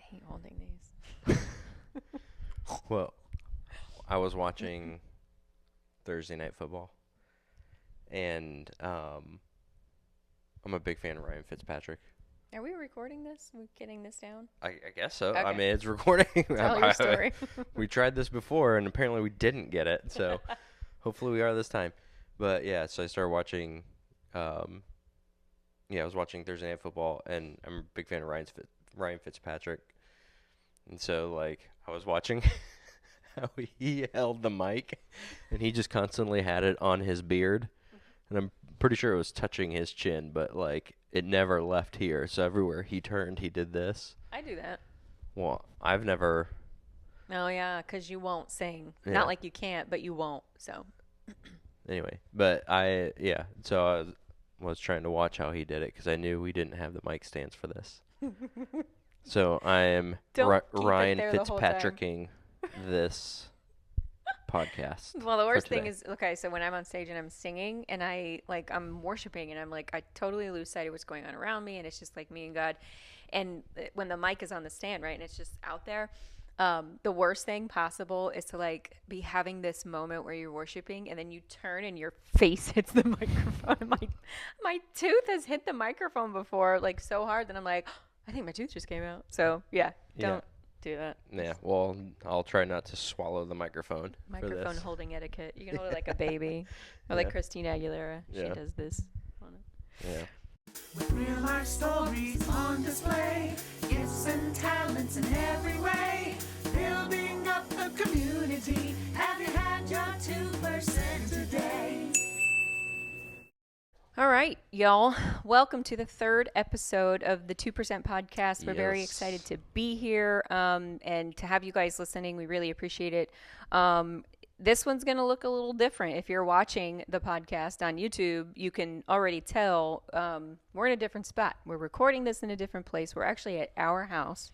hate holding these. Well, I was watching Thursday Night Football, and I'm a big fan of Ryan Fitzpatrick. Are we recording this? Are we getting this down? I guess so. Okay. I mean, it's recording. Tell your story. We tried this before, and apparently we didn't get it, so hopefully we are this time. But, yeah, so I started watching I was watching Thursday Night Football, and I'm a big fan of Ryan Fitzpatrick. And so, like, I was watching how he held the mic, and he just constantly had it on his beard. And I'm pretty sure it was touching his chin, but, like, it never left here. So everywhere he turned, he did this. I do that. Well, I've never... Oh, yeah, because you won't sing. Yeah. Not like you can't, but you won't, so. Anyway, but so I was trying to watch how he did it because I knew we didn't have the mic stands for this. So I am Ryan Fitzpatricking this podcast. Well, the worst thing is, okay, so when I'm on stage and I'm singing and I'm worshiping and I totally lose sight of what's going on around me and it's just like me and God. And when the mic is on the stand, right, and it's just out there, the worst thing possible is to like be having this moment where you're worshiping and then you turn and your face hits the microphone. My tooth has hit the microphone before, like so hard that I'm like, I think my tooth just came out. So yeah, don't do that. Yeah, well, I'll try not to swallow the microphone. Microphone holding etiquette. You can hold it like a baby, or like Christina Aguilera. She does this on it. Yeah. With real life stories on display, gifts and talents in every way, building up a community. Have you had your 2% today? All right, y'all. Welcome to the third episode of the 2% podcast. We're very excited to be here and to have you guys listening. We really appreciate it. This one's going to look a little different. If you're watching the podcast on YouTube, you can already tell we're in a different spot. We're recording this in a different place. We're actually at our house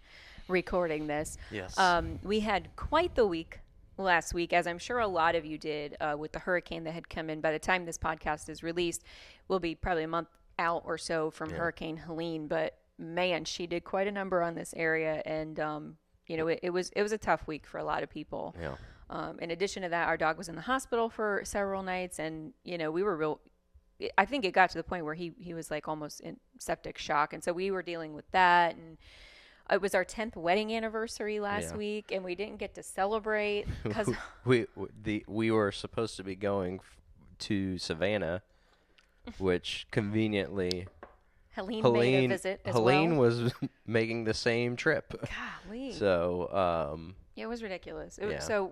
recording this. Yes. We had quite the week last week, as I'm sure a lot of you did with the hurricane that had come in. By the time this podcast is released, we'll be probably a month out or so from Hurricane Helene. But man, she did quite a number on this area, and it was a tough week for a lot of people. Yeah. In addition to that, our dog was in the hospital for several nights, and we were I think it got to the point where he was like almost in septic shock, and so we were dealing with that. And it was our 10th wedding anniversary last week, and we didn't get to celebrate because we were supposed to be going to Savannah, which conveniently Helene made a visit as Helene well. was making the same trip. Golly. So it was ridiculous. So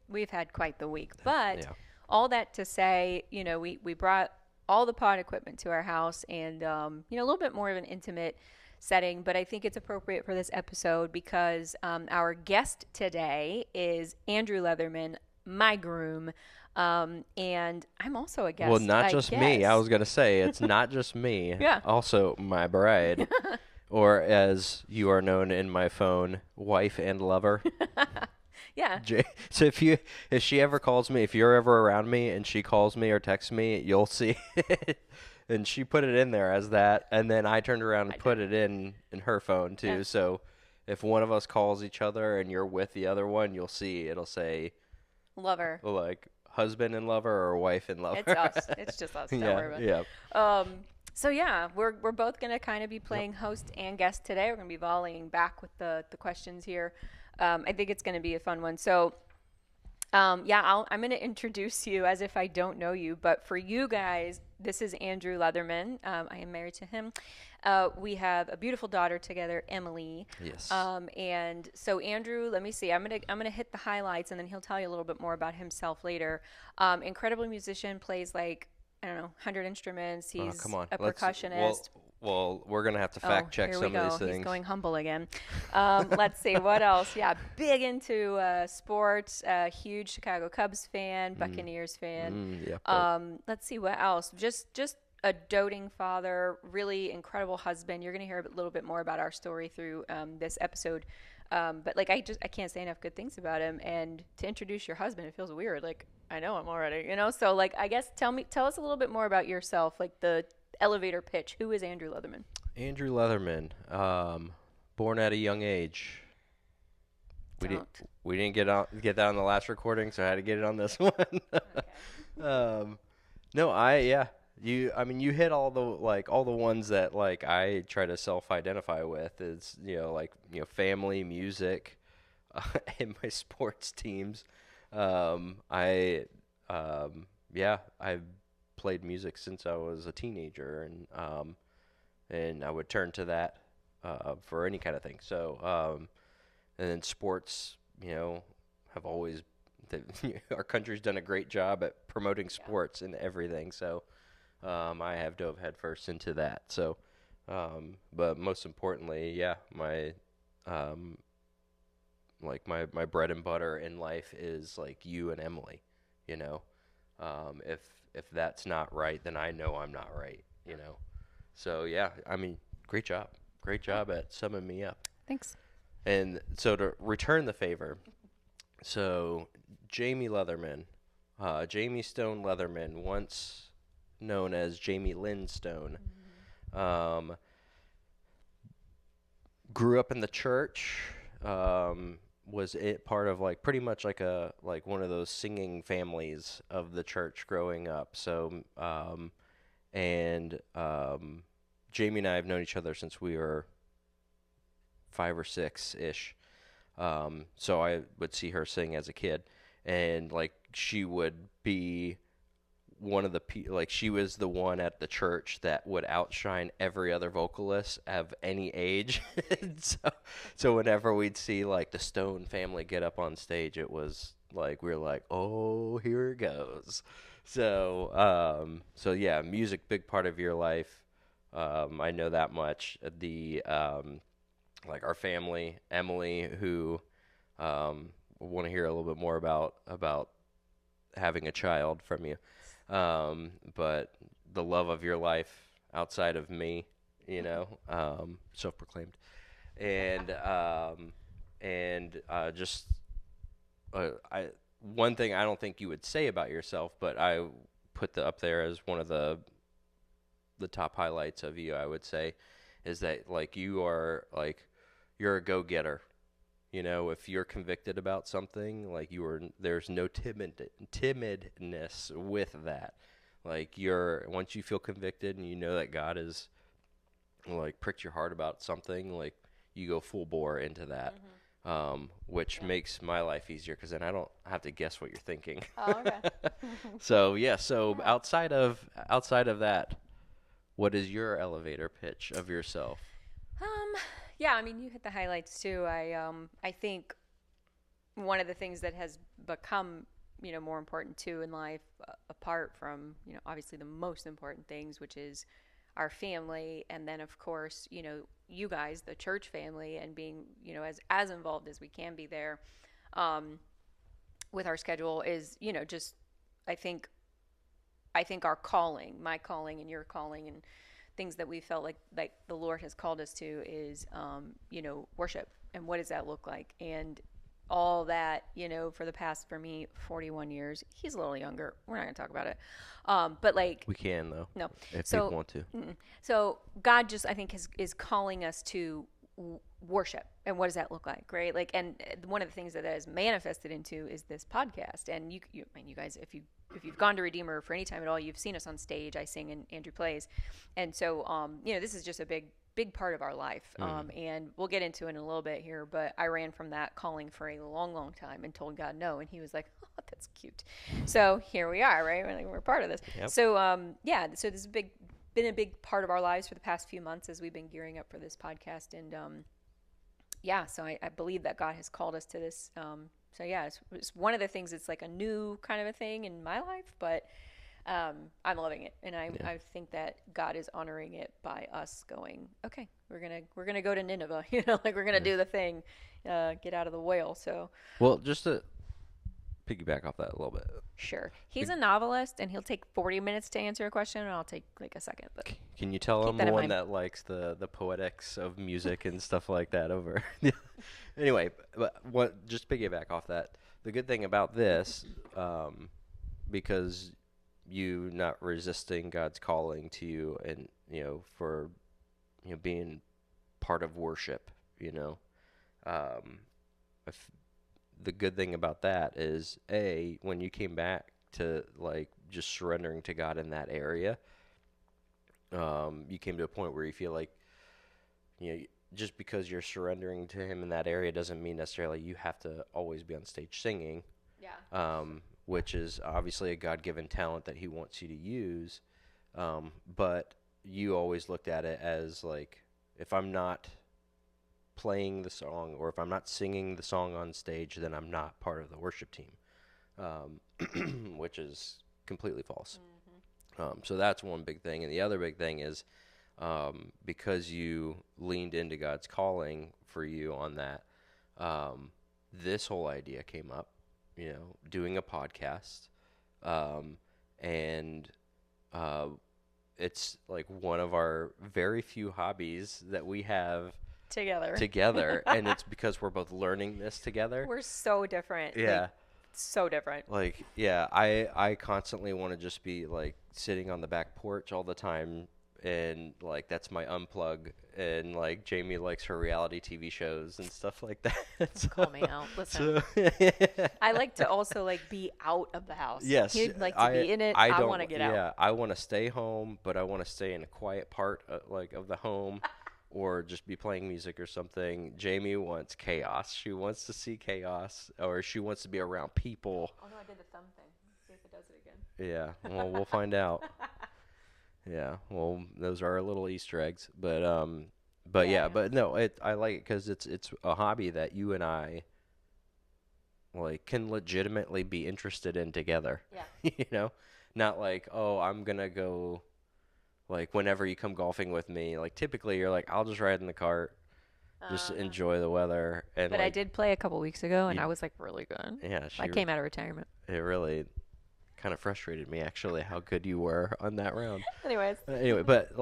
we've had quite the week, but all that to say, we brought all the pod equipment to our house, and a little bit more of an intimate setting, but I think it's appropriate for this episode because our guest today is Andrew Leatherman, my groom, and I'm also a guest. Well, not just me. I was going to say, it's not just me. Yeah. Also my bride, or as you are known in my phone, wife and lover. Yeah. So if she ever calls me, if you're ever around me and she calls me or texts me, you'll see it. And she put it in there as that, and then I turned around and put it in her phone too. Yeah. So if one of us calls each other and you're with the other one, you'll see it'll say lover, like husband and lover or wife and lover. It's us. It's just us. Don't worry about it. Yeah. So yeah, we're both gonna kind of be playing host and guest today. We're gonna be volleying back with the questions here. I think it's gonna be a fun one. So. I'm going to introduce you as if I don't know you, but for you guys, this is Andrew Leatherman. I am married to him. We have a beautiful daughter together, Emily. Yes. And so Andrew, let me see. I'm gonna hit the highlights, and then he'll tell you a little bit more about himself later. Incredible musician, plays like 100 instruments. He's a percussionist. Well, we're going to have to fact check some of these things. He's going humble again. Let's see. What else? Yeah, big into sports, huge Chicago Cubs fan, Buccaneers fan. Let's see. What else? Just a doting father, really incredible husband. You're going to hear a little bit more about our story through this episode. But like I can't say enough good things about him. And to introduce your husband, it feels weird. Like I know him already, So like I guess tell us a little bit more about yourself, like the elevator pitch. Who is Andrew Leatherman? Andrew Leatherman, born at a young age. We Don't. didn't get that on the last recording, so I had to get it on this one. No, I mean, you hit all the ones that like I try to self-identify with is, family, music, and my sports teams. I've played music since I was a teenager, and I would turn to that for any kind of thing. So, and then sports, have always our country's done a great job at promoting sports and everything. So, I have dove headfirst into that. So, but most importantly, my my bread and butter in life is like you and Emily. If that's not right, then I know I'm not right. So yeah, I mean, great job at summing me up. Thanks. And so to return the favor, so Jamie Leatherman, Jamie Stone Leatherman, once known as Jamie Lynn Stone, grew up in the church, was part of pretty much like one of those singing families of the church growing up. So, Jamie and I have known each other since we were 5 or 6-ish. So I would see her sing as a kid, and she would be one of the she was the one at the church that would outshine every other vocalist of any age. so whenever we'd see the Stone family get up on stage, it was we were like, oh, here it goes. So yeah, music, big part of your life. I know that much. Our family, Emily, who want to hear a little bit more about having a child from you. But the love of your life outside of me, self-proclaimed, one thing I don't think you would say about yourself, but I put up there as one of the top highlights of you, I would say, is that you're a go-getter. If you're convicted about something, there's no timidness with that. Once you feel convicted and you know that God is pricked your heart about something, you go full bore into that. Which makes my life easier because then I don't have to guess what you're thinking. Oh, okay. So outside of that, what is your elevator pitch of yourself? Yeah, I mean, you hit the highlights too. I think one of the things that has become, more important too in life, apart from, obviously the most important things, which is our family, and then of course, you guys, the church family, and being, as involved as we can be there, with our schedule is, just, I think our calling, my calling and your calling, and things that we felt like the Lord has called us to is, worship. And what does that look like? And all that, for the past, for me, 41 years, he's a little younger. We're not going to talk about it. But we can though. No. If people want to. So God just, I think, is calling us to worship. And what does that look like? Right. And one of the things that has manifested into is this podcast. And you guys, if you've gone to Redeemer for any time at all, you've seen us on stage. I sing and Andrew plays. And so, this is just a big part of our life. And we'll get into it in a little bit here, but I ran from that calling for a long, long time and told God no. And he was like, oh, that's cute. So here we are, right? We're part of this. Yep. So, so this has been a big part of our lives for the past few months as we've been gearing up for this podcast. And, so I believe that God has called us to this. So yeah, it's one of the things. It's like a new kind of a thing in my life, but I'm loving it, and I think that God is honoring it by us going, okay, we're gonna go to Nineveh, we're gonna do the thing, get out of the whale. So well, just to piggyback off that a little bit. Sure, he's a novelist, and he'll take 40 minutes to answer a question, and I'll take a second. But can you tell I'm the one that likes the poetics of music and stuff like that over? Anyway, but just piggyback off that. The good thing about this, because you not resisting God's calling to you, and for being part of worship, the good thing about that is, when you came back to like just surrendering to God in that area, you came to a point where you feel like, just because you're surrendering to Him in that area doesn't mean necessarily you have to always be on stage singing. Yeah. Which is obviously a God-given talent that He wants you to use. But you always looked at it as like, if I'm not playing the song or if I'm not singing the song on stage, then I'm not part of the worship team, which is completely false. So that's one big thing. And the other big thing is, because you leaned into God's calling for you on that, this whole idea came up, doing a podcast. And it's like one of our very few hobbies that we have together. And it's because we're both learning this together. We're so different. Yeah. Like, so different. Like, yeah, I constantly want to just be like sitting on the back porch all the time, and like that's my unplug. And like Jamie likes her reality TV shows and stuff like that. So, call me out. Listen, I like to also like be out of the house. Yes, he'd like to be in it. I want to get out. Yeah, I want to stay home, but I want to stay in a quiet part of the home. Or just be playing music or something. Jamie wants chaos. She wants to see chaos, or she wants to be around people. Oh no, I did the thumb thing. Let's see if it does it again. Yeah, well, we'll find out. Yeah, well, those are our little Easter eggs, but no, I like it because it's a hobby that you and I like can legitimately be interested in together. Yeah. Not like, oh, I'm gonna go. Like, whenever you come golfing with me, like, typically you're like, I'll just ride in the cart, just enjoy the weather. But like, I did play a couple weeks ago, and I was, like, really good. Yeah. I came out of retirement. It really kind of frustrated me, actually, how good you were on that round. Anyways. But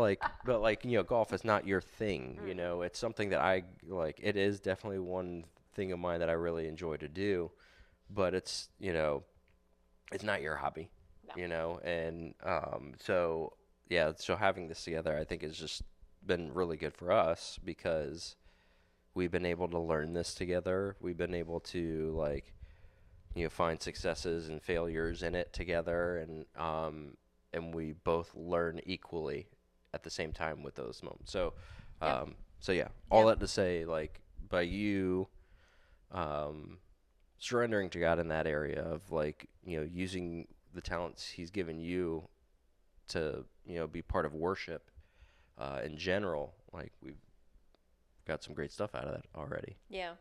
golf is not your thing, It's something that I, like, it is definitely one thing of mine that I really enjoy to do. But it's, it's not your hobby, And so... Yeah, so having this together, I think, has just been really good for us because we've been able to learn this together. We've been able to, find successes and failures in it together, and we both learn equally at the same time with those moments. So, all that to say, like, by you surrendering to God in that area of, like, using the talents He's given you to be part of worship in general, like we've got some great stuff out of that already. Yeah.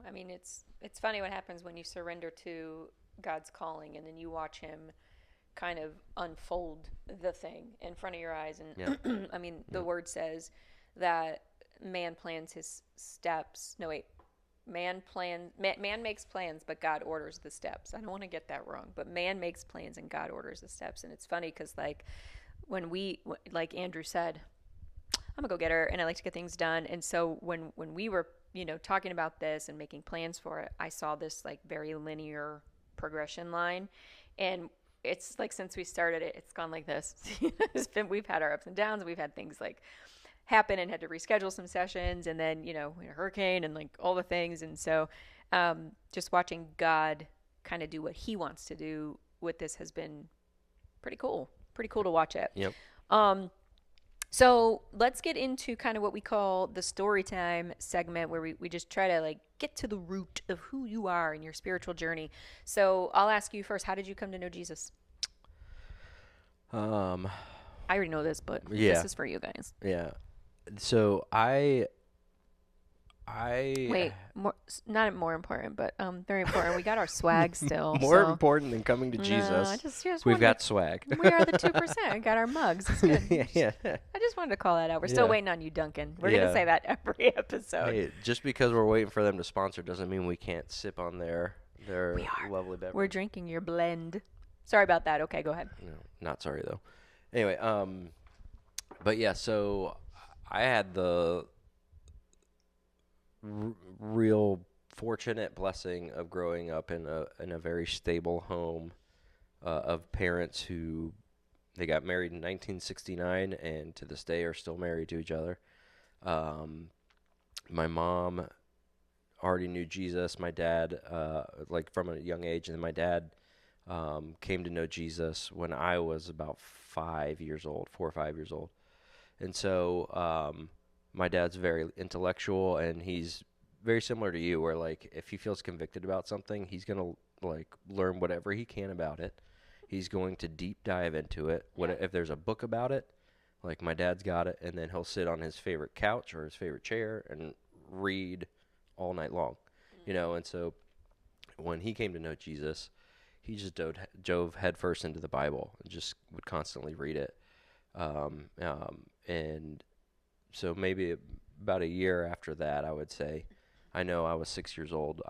I mean, it's funny what happens when you surrender to God's calling and then you watch Him kind of unfold the thing in front of your eyes. And I mean, the word says that man plans his steps. No, wait. Man makes plans, but God orders the steps. I don't want to get that wrong, but man makes plans and God orders the steps. And it's funny because, like, when like Andrew said, I'm a go-getter and I like to get things done. And so when we were, talking about this and making plans for it, I saw this like very linear progression line. And it's like, since we started it, it's gone like this. We've had our ups and downs. We've had things like happen and had to reschedule some sessions, and then we had a hurricane and like all the things. And so just watching God kind of do what He wants to do with this has been pretty cool to watch it. Yep. So let's get into kind of what we call the story time segment, where we just try to like get to the root of who you are in your spiritual journey. So I'll ask you first, how did you come to know Jesus? I already know this, but this is for you guys. Yeah. So I wait, not more important, but very important. We got our swag still. More important than coming to Jesus. We've got swag. We are the 2%. We got our mugs. It's good. Yeah. I just wanted to call that out. We're still waiting on you, Duncan. We're gonna say that every episode. Hey, just because we're waiting for them to sponsor doesn't mean we can't sip on their lovely beverage. We're drinking your blend. Sorry about that. Okay, go ahead. No, not sorry though. Anyway, but yeah, so I had the real fortunate blessing of growing up in a very stable home of parents who they got married in 1969 and to this day are still married to each other. My mom already knew Jesus. My dad, like from a young age, and then my dad came to know Jesus when I was about 5 years old, 4 or 5 years old. And so my dad's very intellectual, and he's very similar to you, where like if he feels convicted about something, he's gonna like learn whatever he can about it. He's going to deep dive into it. If there's a book about it, like my dad's got it, and then he'll sit on his favorite couch or his favorite chair and read all night long, And so when he came to know Jesus, he just dove headfirst into the Bible and just would constantly read it. And so maybe about a year after that, I would say, I know I was 6 years old.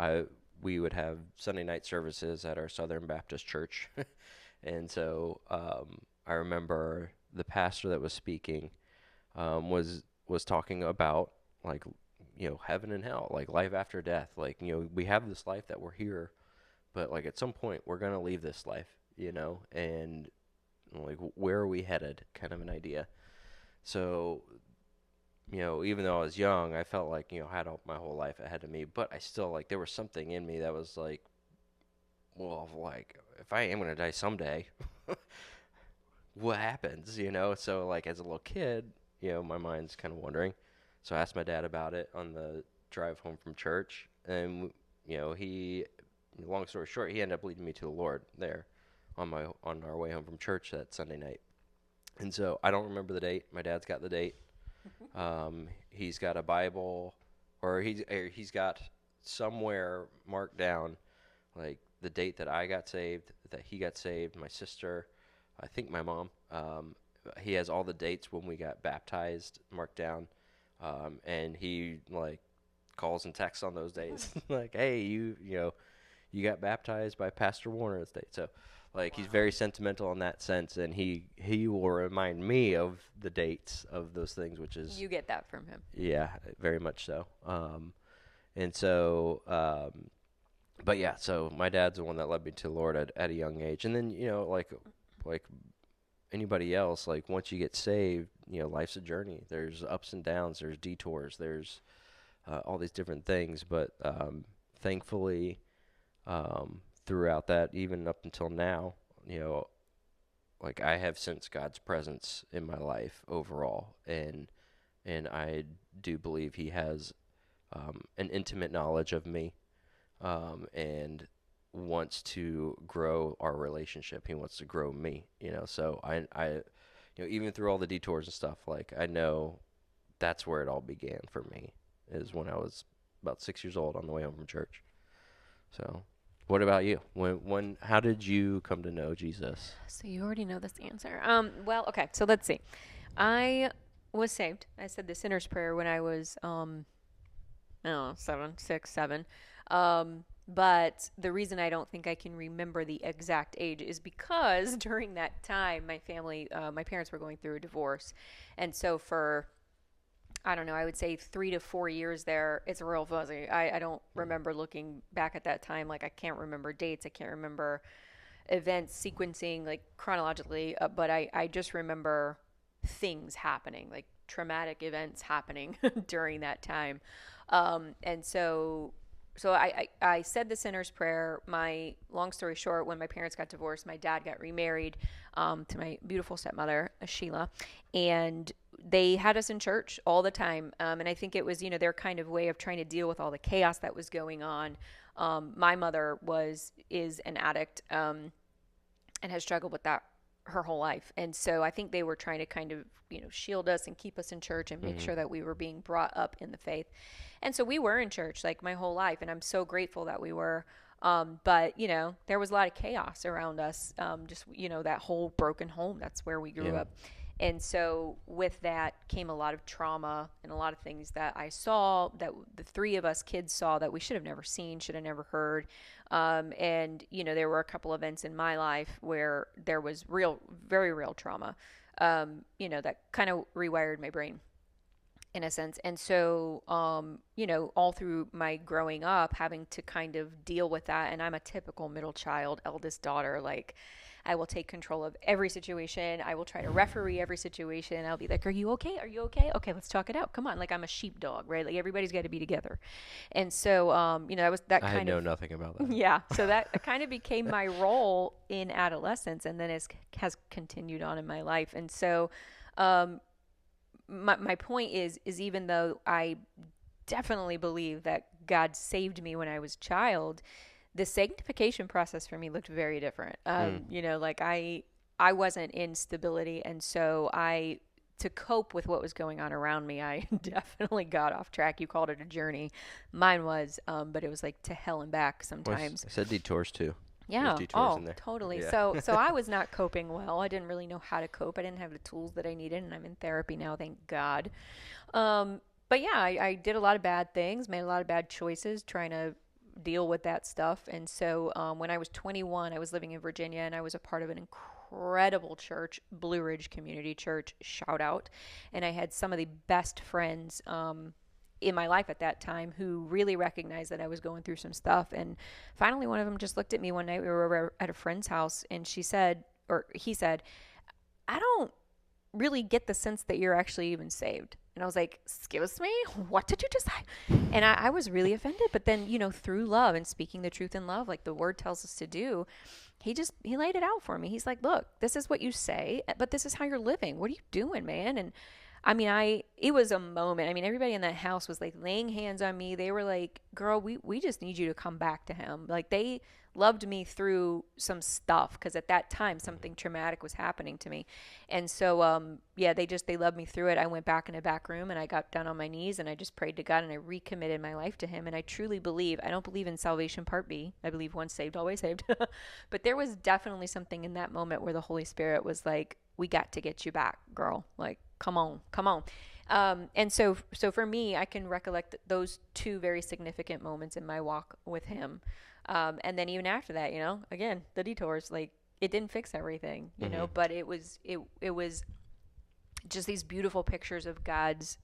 We would have Sunday night services at our Southern Baptist church. And so I remember the pastor that was speaking was talking about like, heaven and hell, like life after death. Like, we have this life that we're here, but like at some point we're going to leave this life, and like where are we headed, kind of an idea. So, even though I was young, I felt like, I had my whole life ahead of me, but I still like, there was something in me that was like, well, like if I am going to die someday, what happens, So like as a little kid, my mind's kind of wondering. So I asked my dad about it on the drive home from church, and long story short, he ended up leading me to the Lord there on our way home from church that Sunday night. And so I don't remember the date. My dad's got the date. He's got a Bible, or he's got somewhere marked down like the date that I got saved, that he got saved, my sister, I think my mom. He has all the dates when we got baptized marked down, and he like calls and texts on those days, like, "Hey, you got baptized by Pastor Warner this date." So, like, he's very sentimental in that sense, and he will remind me of the dates of those things, which is you get that from him. Yeah, very much so. And so, but yeah, so my dad's the one that led me to the Lord at a young age, and then like anybody else, like once you get saved, life's a journey. There's ups and downs, there's detours, there's all these different things, but thankfully, throughout that, even up until now, like I have sensed God's presence in my life overall, and I do believe He has an intimate knowledge of me, and wants to grow our relationship. He wants to grow me, So I even through all the detours and stuff, like I know that's where it all began for me, is when I was about 6 years old on the way home from church. So, what about you? How did you come to know Jesus? So you already know this answer. Well, okay. So let's see. I was saved. I said the sinner's prayer when I was, I don't know, 6, 7. But the reason I don't think I can remember the exact age is because during that time, my family, my parents were going through a divorce. And so for, I don't know, I would say 3 to 4 years there, it's real fuzzy. I don't remember looking back at that time. Like, I can't remember dates. I can't remember events sequencing, like, chronologically. But I just remember things happening, like traumatic events happening during that time. And so I said the sinner's prayer. My long story short, when my parents got divorced, my dad got remarried to my beautiful stepmother, Sheila, and they had us in church all the time. And I think it was, their kind of way of trying to deal with all the chaos that was going on. My mother is an addict and has struggled with that her whole life. And so I think they were trying to kind of, shield us and keep us in church and make sure that we were being brought up in the faith. And so we were in church like my whole life, and I'm so grateful that we were. But, there was a lot of chaos around us, just, that whole broken home. That's where we grew up. And so with that came a lot of trauma and a lot of things that I saw, that the three of us kids saw, that we should have never seen, should have never heard. And, there were a couple events in my life where there was very real trauma, that kind of rewired my brain in a sense. And so, all through my growing up, having to kind of deal with that. And I'm a typical middle child, eldest daughter. Like, I will take control of every situation. I will try to referee every situation. I'll be like, are you okay? Are you okay? Okay, let's talk it out. Come on. Like, I'm a sheepdog, right? Like, everybody's got to be together. And so, that was that kind of. I know nothing about that. Yeah. So that kind of became my role in adolescence, and then has continued on in my life. And so, my point is even though I definitely believe that God saved me when I was a child, the sanctification process for me looked very different. Like I wasn't in stability. And so to cope with what was going on around me, I definitely got off track. You called it a journey. Mine was, but it was like to hell and back sometimes. I said detours too. Yeah. Detours in there. Totally. Yeah. So I was not coping well. I didn't really know how to cope. I didn't have the tools that I needed, and I'm in therapy now, thank God. But yeah, I did a lot of bad things, made a lot of bad choices trying to deal with that stuff. And so when I was 21, I was living in Virginia, and I was a part of an incredible church, Blue Ridge Community Church, shout out. And I had some of the best friends in my life at that time who really recognized that I was going through some stuff. And finally, one of them just looked at me one night. We were over at a friend's house, and he said, I don't really get the sense that you're actually even saved. And I was like, excuse me, what did you just say? And I was really offended. But then, through love and speaking the truth in love, like the word tells us to do, he laid it out for me. He's like, look, this is what you say, but this is how you're living. What are you doing, man? And it was a moment. Everybody in that house was like laying hands on me. They were like, girl, we just need you to come back to him. Like, they loved me through some stuff, because at that time something traumatic was happening to me. And so, they loved me through it. I went back in a back room, and I got down on my knees, and I just prayed to God, and I recommitted my life to him. And I truly believe, I don't believe in salvation part B. I believe once saved, always saved. But there was definitely something in that moment where the Holy Spirit was like, we got to get you back, girl. Like, come on. And so for me, I can recollect those two very significant moments in my walk with him. And then even after that, again, the detours, like, it didn't fix everything, but it was just these beautiful pictures of God's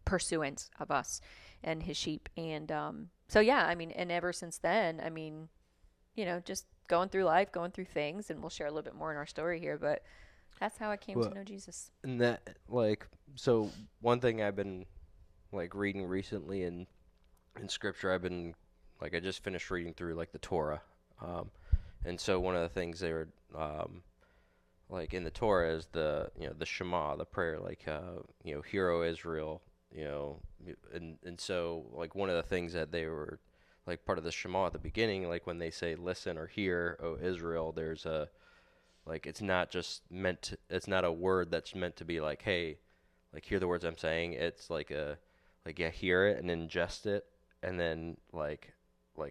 pursuance of us and his sheep. And and ever since then, just going through life, going through things, and we'll share a little bit more in our story here, but that's how I came to know Jesus. And that, so one thing I've been, reading recently in Scripture, I've been, I just finished reading through, the Torah. And so one of the things they were, in the Torah is the Shema, the prayer, Hear, O Israel, and so, one of the things that they were, part of the Shema at the beginning, when they say, listen or hear, O Israel, there's a, it's not just it's not a word that's meant to be hey, hear the words I'm saying. It's hear it and ingest it, and then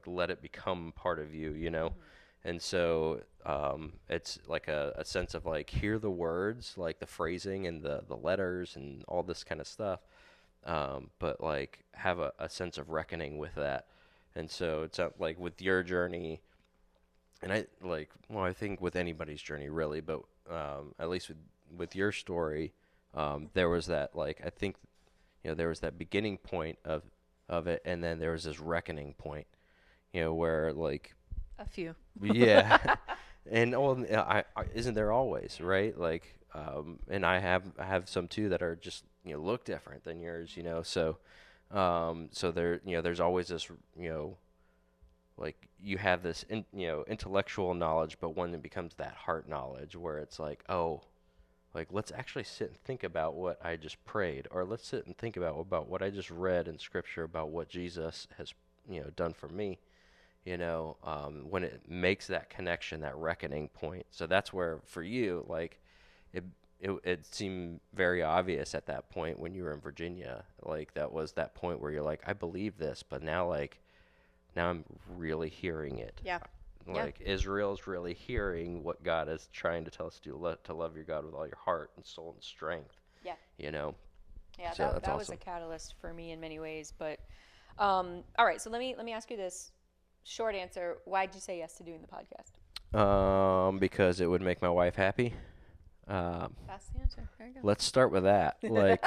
let it become part of you, Mm-hmm. And so it's a sense of hear the words, the phrasing and the letters and all this kind of stuff, but have a sense of reckoning with that. And so it's with your journey, and I think with anybody's journey really, but at least with your story, there was that I think there was that beginning point of it, and then there was this reckoning point, where a few. Yeah. And isn't there always, right? And I have some too that are just look different than yours, so there there's always this you have this intellectual knowledge, but when it becomes that heart knowledge where it's let's actually sit and think about what I just prayed, or let's sit and think about what I just read in Scripture about what Jesus has done for me, when it makes that connection, that reckoning point. So that's where for you it seemed very obvious at that point when you were in Virginia, that was that point where you're I believe this, but now now I'm really hearing it. Yeah. Israel's really hearing what God is trying to tell us to do, to love your God with all your heart and soul and strength. Yeah. Yeah, so that awesome. Was a catalyst for me in many ways. But all right, so let me ask you this short answer. Why did you say yes to doing the podcast? Because it would make my wife happy. That's the answer. There you go. Let's start with that.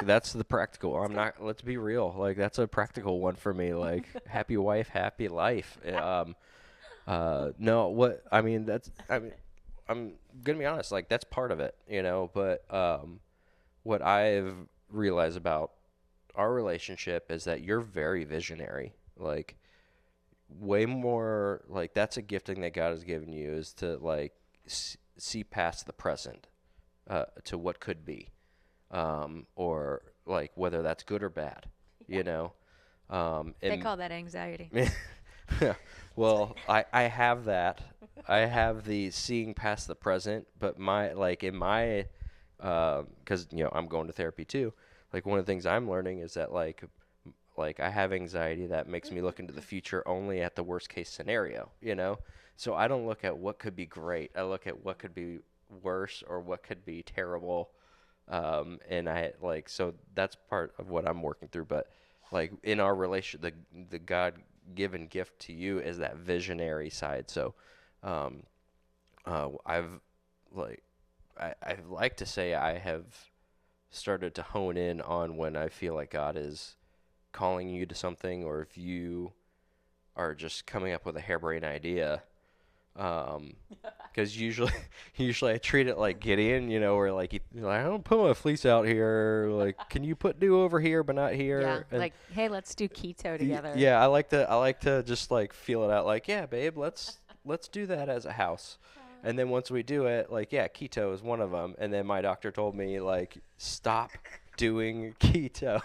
That's the practical. Let's be real. That's a practical one for me. Happy wife, happy life. No, I'm gonna be honest, like that's part of it, you know. But what I've realized about our relationship is that you're very visionary, like way more like that's a gifting that God has given you is to like see past the present to what could be, or like whether that's good or bad, you know. They call that anxiety. Well, I have that. I have the seeing past the present, but my like in my because you know I'm going to therapy too. Like one of the things I'm learning is that like I have anxiety that makes me look into the future only at the worst case scenario, you know? So I don't look at what could be great. I look at what could be worse or what could be terrible. And I like, so that's part of what I'm working through. But like in our relation, the God given gift to you is that visionary side. So, I've like, I like to say I have started to hone in on when I feel like God is calling you to something, or if you are just coming up with a harebrained idea, because usually I treat it like Gideon, you know, where like I don't put my fleece out here, like can you put dew over here but not here? Yeah, And like hey, let's do keto together. yeah, I like to just like feel it out, like yeah, babe, let's do that as a house. And then once we do it, like yeah, keto is one of them. And then my doctor told me like stop doing keto.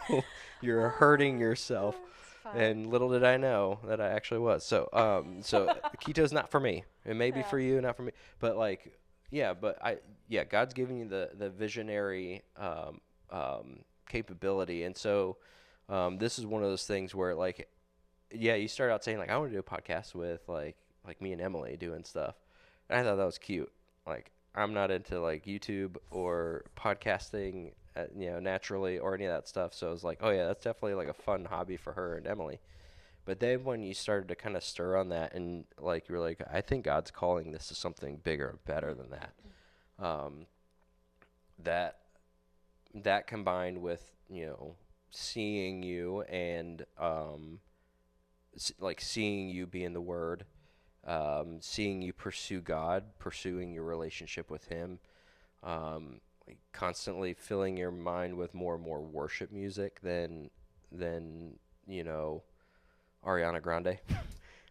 You're hurting yourself. And little did I know that I actually was. So keto's not for me. It may be for you, not for me. But like, yeah, God's giving you the visionary capability. And so this is one of those things where like, yeah, you start out saying like I want to do a podcast with like me and Emily doing stuff. And I thought that was cute. Like I'm not into like YouTube or podcasting, you know, naturally or any of that stuff. So I was like, oh yeah, that's definitely like a fun hobby for her and Emily. But then when you started to kind of stir on that and like you were like, I think God's calling this to something bigger and better than that. That combined with, you know, seeing you and like seeing you be in the Word, seeing you pursue God, pursuing your relationship with Him, like constantly filling your mind with more and more worship music than you know Ariana Grande,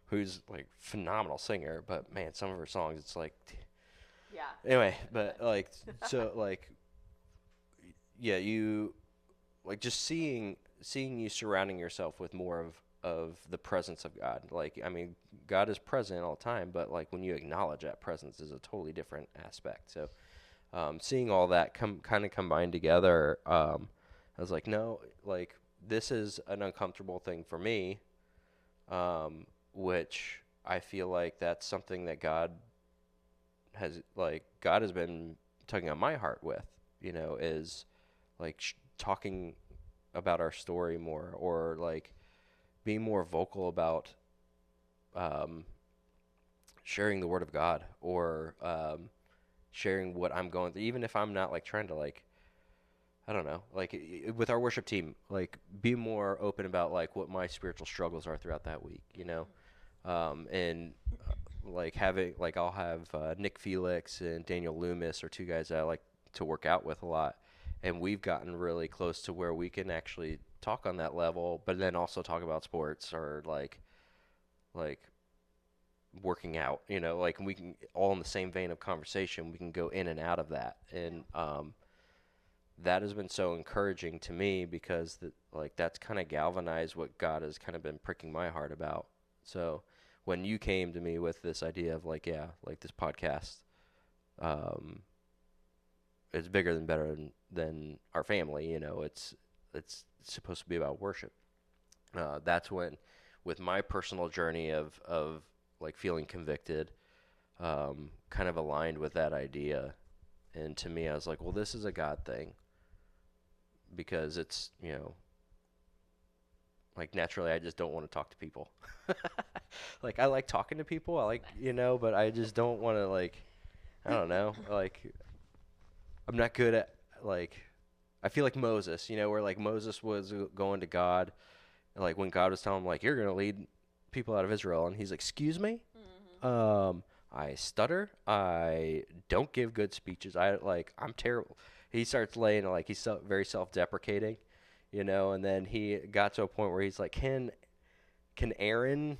who's like phenomenal singer, but man, some of her songs it's like yeah. Anyway, but like so like yeah, you like just seeing you surrounding yourself with more of the presence of God. Like, I mean, God is present all the time, but like when you acknowledge that presence is a totally different aspect. So, seeing all that kind of combined together, I was like, no, like this is an uncomfortable thing for me, which I feel like that's something that God has been tugging on my heart with, you know, is like talking about our story more, or like being more vocal about sharing the Word of God, or sharing what I'm going through, even if I'm not like trying to like, I don't know, like with our worship team, like be more open about like what my spiritual struggles are throughout that week, you know, and like having like I'll have Nick Felix and Daniel Loomis are two guys that I like to work out with a lot, and we've gotten really close to where we can actually talk on that level, but then also talk about sports or like working out, you know, like we can all in the same vein of conversation, we can go in and out of that. And that has been so encouraging to me because like that's kind of galvanized what God has kind of been pricking my heart about. So when you came to me with this idea of like, yeah, like this podcast, it's bigger than better than our family, you know, it's supposed to be about worship. That's when, with my personal journey of like feeling convicted, kind of aligned with that idea. And to me, I was like, well, this is a God thing, because it's, you know, like naturally I just don't want to talk to people. Like I like talking to people, I like, you know, but I just don't want to like, I don't know, like I'm not good at like, I feel like Moses, you know, where like Moses was going to God, and like when God was telling him like, you're going to lead people out of Israel, and he's like, excuse me? I stutter. I don't give good speeches. I'm terrible. He starts laying like he's very self-deprecating, and then he got to a point where he's like, can Aaron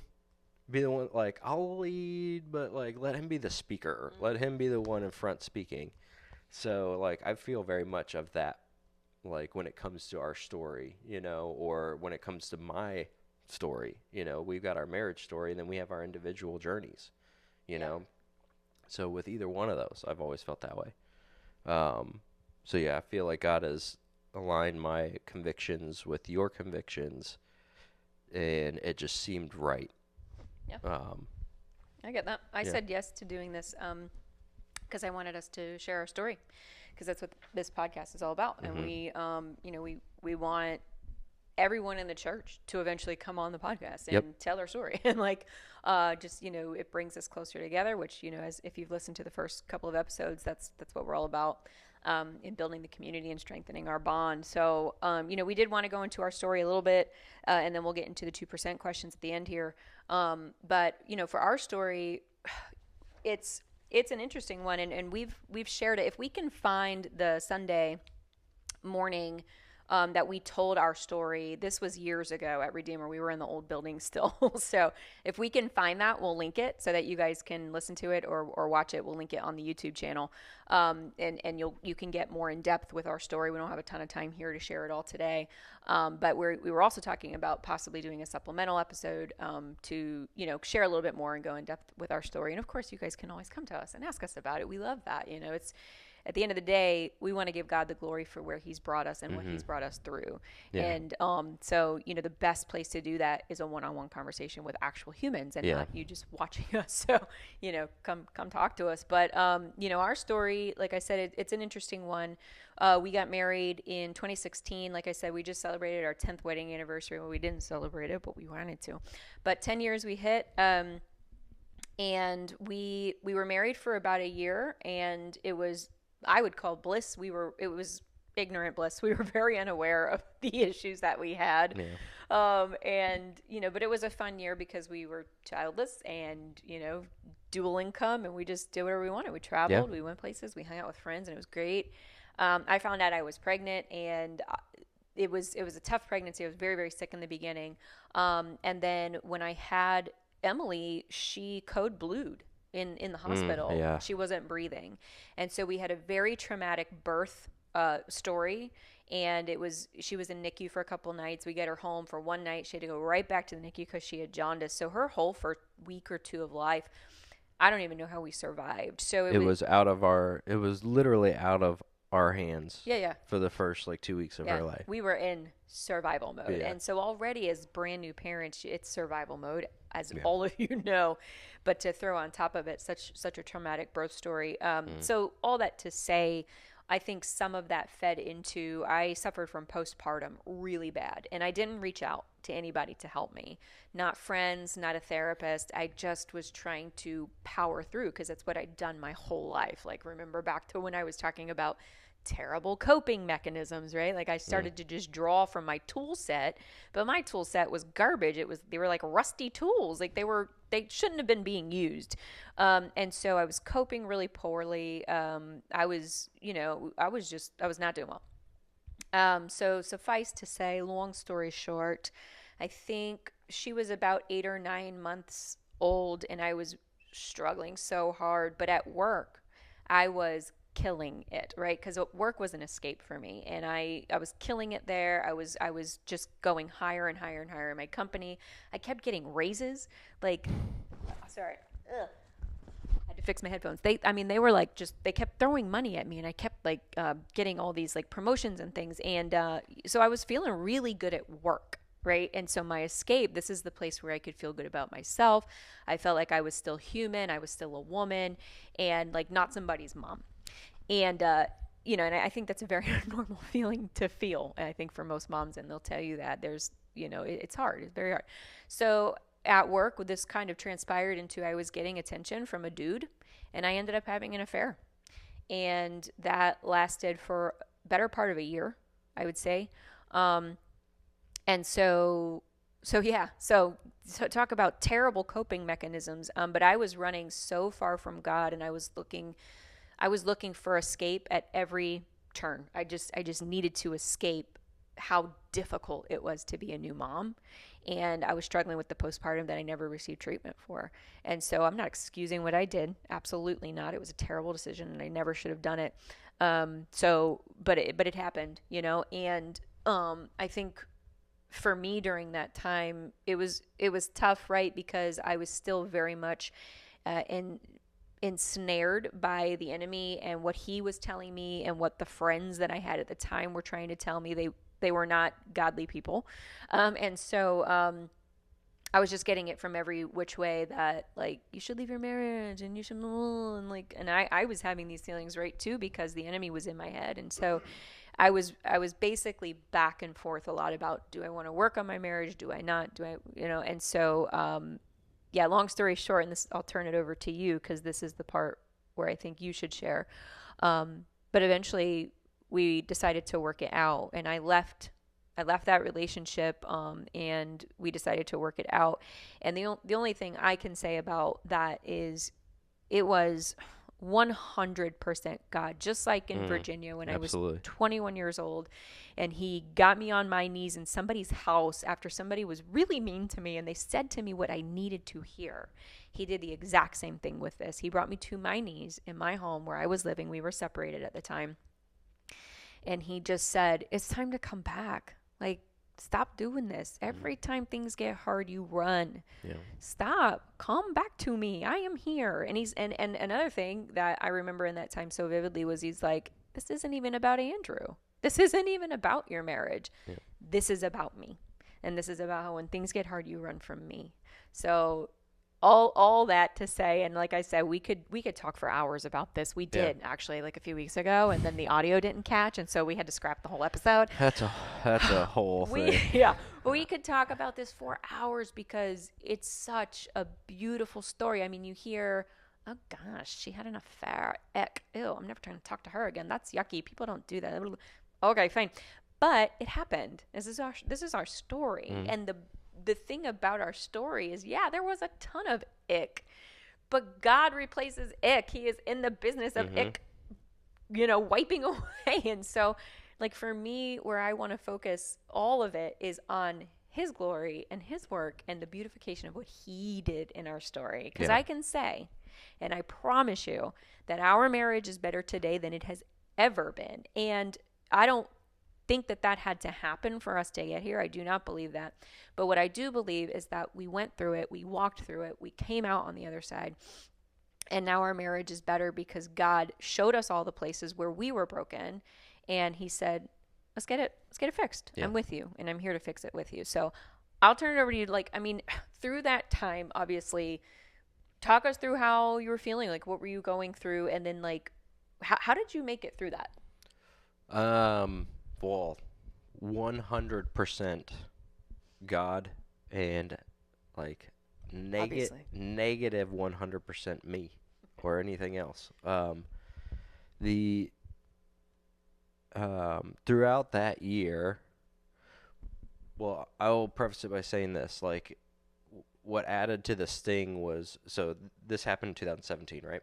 be the one, like, I'll lead, but like let him be the speaker. Let him be the one in front speaking. So like I feel very much of that, like when it comes to our story, or when it comes to my story, we've got our marriage story and then we have our individual journeys, So with either one of those, I've always felt that way. So yeah, I feel like God has aligned my convictions with your convictions, and it just seemed right. Yeah. I get that. I said yes to doing this because I wanted us to share our story, because that's what this podcast is all about. And we want everyone in the church to eventually come on the podcast and tell their story. And it brings us closer together, which, as if you've listened to the first couple of episodes, that's what we're all about, in building the community and strengthening our bond. So, we did want to go into our story a little bit, and then we'll get into the 2% questions at the end here. But for our story, it's an interesting one, and we've shared it. If we can find the Sunday morning that we told our story, this was years ago at Redeemer. We were in the old building still. So if we can find that, we'll link it so that you guys can listen to it or watch it. We'll link it on the YouTube channel. And you can get more in depth with our story. We don't have a ton of time here to share it all today. But we were also talking about possibly doing a supplemental episode to, share a little bit more and go in depth with our story. And of course, you guys can always come to us and ask us about it. We love that. It's, at the end of the day, we want to give God the glory for where he's brought us and what he's brought us through. Yeah. And so, the best place to do that is a one-on-one conversation with actual humans and not you just watching us. So, come talk to us. But, our story, like I said, it's an interesting one. We got married in 2016. Like I said, we just celebrated our 10th wedding anniversary. Well, we didn't celebrate it, but we wanted to. But 10 years we hit. And we were married for about a year, and it was, I would call bliss. It was ignorant bliss. We were very unaware of the issues that we had. Yeah. But it was a fun year because we were childless and, dual income, and we just did whatever we wanted. We traveled, we went places, we hung out with friends, and it was great. I found out I was pregnant, and it was a tough pregnancy. I was very, very sick in the beginning. And then when I had Emily, she code blued in the hospital. Yeah. She wasn't breathing. And so we had a very traumatic birth story, and she was in NICU for a couple nights. We get her home for one night. She had to go right back to the NICU because she had jaundice. So her whole first week or two of life, I don't even know how we survived. So it was literally out of our hands. Yeah. For the first 2 weeks of her life. We were in survival mode. Yeah. And so already as brand new parents, it's survival mode, as all of you know. But to throw on top of it such a traumatic birth story. So all that to say, I think some of that fed into, I suffered from postpartum really bad, and I didn't reach out to anybody to help me. Not friends, not a therapist. I just was trying to power through because that's what I'd done my whole life. Remember back to when I was talking about terrible coping mechanisms, right? I started to just draw from my tool set, but my tool set was garbage. They were like rusty tools. They shouldn't have been being used. And so I was coping really poorly. I was not doing well. So suffice to say, long story short, I think she was about 8 or 9 months old, and I was struggling so hard, but at work, I was killing it, right? Because work was an escape for me, and I was killing it there. I was just going higher and higher and higher in my company. I kept getting raises. Sorry, I had to fix my headphones. They were they kept throwing money at me, and I kept getting all these promotions and things, and so I was feeling really good at work. Right. And so my escape, this is the place where I could feel good about myself. I felt like I was still human. I was still a woman, and not somebody's mom. And, and I think that's a very normal feeling to feel. And I think for most moms, and they'll tell you that there's, it's hard. It's very hard. So at work, this kind of transpired into I was getting attention from a dude, and I ended up having an affair. And that lasted for a better part of a year, I would say. And so So talk about terrible coping mechanisms. But I was running so far from God, and I was looking for escape at every turn. I just needed to escape how difficult it was to be a new mom. And I was struggling with the postpartum that I never received treatment for. And so I'm not excusing what I did. Absolutely not. It was a terrible decision and I never should have done it. But it happened, and I think for me during that time, it was tough, right? Because I was still very much ensnared by the enemy and what he was telling me and what the friends that I had at the time were trying to tell me. They were not godly people. And so I was just getting it from every which way that, like, you should leave your marriage and you should, and I was having these feelings, right, too, because the enemy was in my head. And so I was basically back and forth a lot about, do I want to work on my marriage? Do I not? Do I, and so, yeah, long story short, and I'll turn it over to you because this is the part where I think you should share. But eventually we decided to work it out, and I left that relationship, and we decided to work it out. And the only thing I can say about that is it was 100% God, just like in Virginia when absolutely. I was 21 years old, and he got me on my knees in somebody's house after somebody was really mean to me and they said to me what I needed to hear. He did the exact same thing with this. He brought me to my knees in my home where I was living. We were separated at the time. And he just said, it's time to come back. Like, stop doing this. Every time things get hard, you run. Yeah. Stop. Come back to me. I am here. And and another thing that I remember in that time so vividly was he's like, this isn't even about Andrew. This isn't even about your marriage. Yeah. This is about me. And this is about how when things get hard, you run from me. So all that to say, and like I said, we could talk for hours about this. We did actually, like a few weeks ago, and then the audio didn't catch, and so we had to scrap the whole episode. That's a whole thing. Yeah, but we could talk about this for hours because it's such a beautiful story. I mean, you hear, oh gosh, she had an affair. Eck, ew, I'm never trying to talk to her again. That's yucky. People don't do that. Okay, fine, but it happened. This is our story, and the thing about our story is, yeah, there was a ton of ick, but God replaces ick. He is in the business of ick, wiping away. And so, like, for me, where I want to focus all of it is on his glory and his work and the beautification of what he did in our story. Because I can say, and I promise you, that our marriage is better today than it has ever been. And I don't think that had to happen for us to get here. I do not believe that. But what I do believe is that we went through it, we walked through it, we came out on the other side, and now our marriage is better because God showed us all the places where we were broken, and he said, let's get it fixed. Yeah. I'm with you, and I'm here to fix it with you. So I'll turn it over to you. Like, I mean, through that time, obviously, talk us through how you were feeling. Like, what were you going through? And then, like, how did you make it through that? Well, 100% God, and like negative 100% me or anything else. Throughout that year, well, I will preface it by saying this, like, what added to the sting was, so this happened in 2017, right?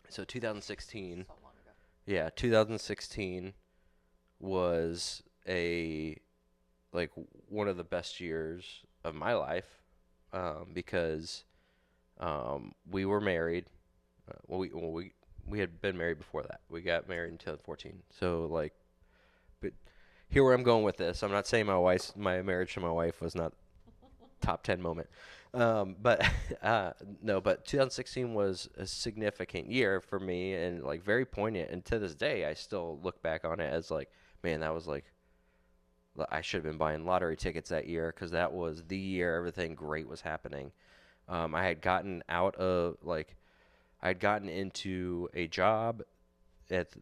So 2016, so long ago. Yeah, 2016 was one of the best years of my life, because we were married. We had been married before that. We got married in 2014. So, like, but here where I'm going with this, I'm not saying my marriage to my wife was not top 10 moment. But 2016 was a significant year for me and, like, very poignant. And to this day, I still look back on it as, like, man, that was, like, I should have been buying lottery tickets that year because that was the year everything great was happening. I had gotten into a job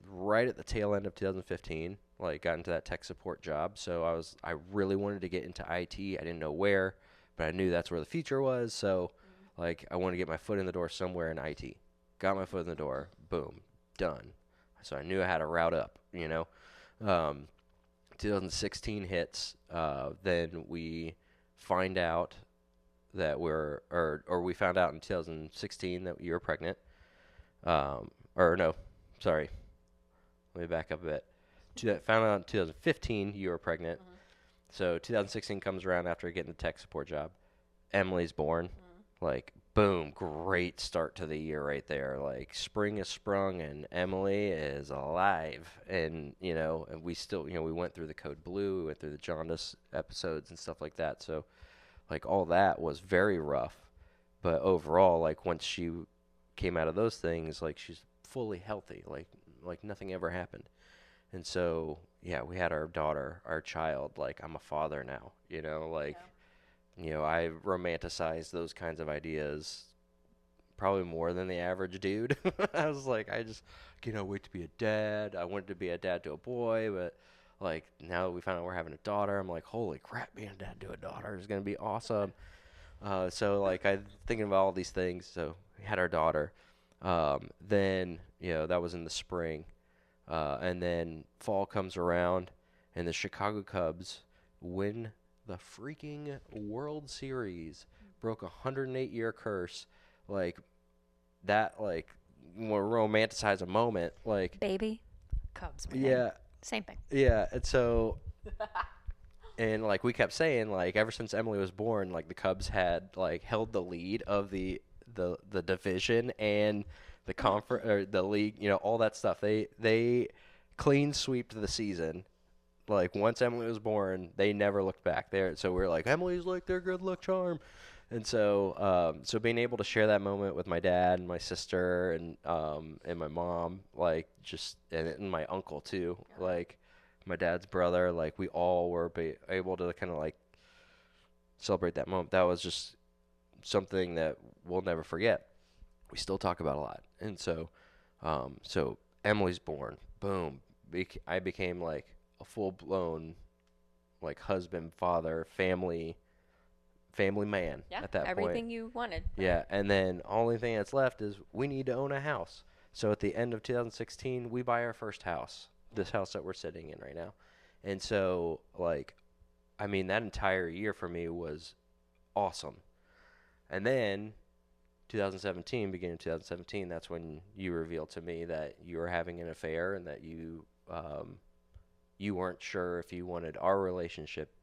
right at the tail end of 2015, like, got into that tech support job. So I really wanted to get into IT. I didn't know where, but I knew that's where the future was. So, like, I wanted to get my foot in the door somewhere in IT. Got my foot in the door. Boom. Done. So I knew I had to route up, 2016 hits. Then we find out that we found out in 2016 that you were pregnant. Or no, sorry. Let me back up a bit. Found out in 2015 you were pregnant. Mm-hmm. So 2016 comes around after getting the tech support job. Emily's born. Mm-hmm. Like, boom, great start to the year right there. Like, spring is sprung and Emily is alive. And, and we still, we went through the Code Blue, we went through the jaundice episodes and stuff like that. So, like, all that was very rough. But overall, like, once she came out of those things, like, she's fully healthy. Like nothing ever happened. And so, yeah, we had our daughter, our child. Like, I'm a father now, I romanticize those kinds of ideas probably more than the average dude. I was like, I just cannot wait to be a dad. I wanted to be a dad to a boy, but like now that we found out we're having a daughter, I'm like, holy crap, being a dad to a daughter is going to be awesome. So like I'm thinking about all these things. So we had our daughter. Then, that was in the spring. And then fall comes around and the Chicago Cubs win the freaking World Series, broke a 108-year curse. Like, that, like, we'll romanticize a moment. Like, baby, Cubs. Yeah. Same thing. Yeah, and so, and, like, we kept saying, like, ever since Emily was born, like, the Cubs had, like, held the lead of the division and the conference, or the league, all that stuff. They clean sweeped the season. Like, once Emily was born, they never looked back there. So we were like, Emily's like their good luck charm. And so, so being able to share that moment with my dad and my sister and my mom, like, just, and my uncle too, like, my dad's brother, like, we all were able to kind of, like, celebrate that moment. That was just something that we'll never forget. We still talk about a lot. And so, so Emily's born. Boom. I became, like, a full-blown, like, husband, father, family man at that point. Everything you wanted. Yeah, and then only thing that's left is we need to own a house. So at the end of 2016, we buy our first house, this house that we're sitting in right now. And so, like, I mean, that entire year for me was awesome. And then 2017, beginning of 2017, that's when you revealed to me that you were having an affair and that you weren't sure if you wanted our relationship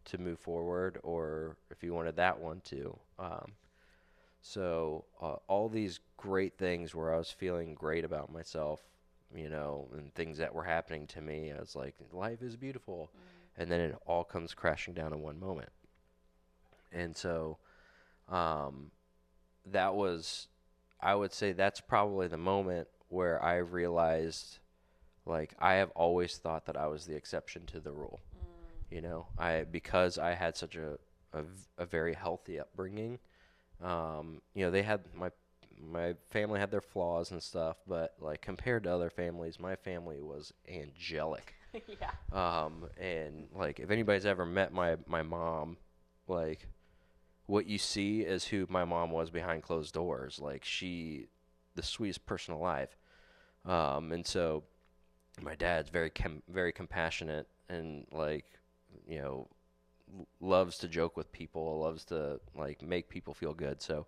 to move forward or if you wanted that one to. So all these great things where I was feeling great about myself, and things that were happening to me, I was like, life is beautiful. And then it all comes crashing down in one moment. And so that was, I would say that's probably the moment where I realized, like, I have always thought that I was the exception to the rule. Because I had such a very healthy upbringing. They had my family had their flaws and stuff, but like compared to other families, my family was angelic. Yeah. And like if anybody's ever met my mom, like what you see is who my mom was behind closed doors. Like the sweetest person alive. And so my dad's very very compassionate and like, loves to joke with people, loves to like make people feel good. So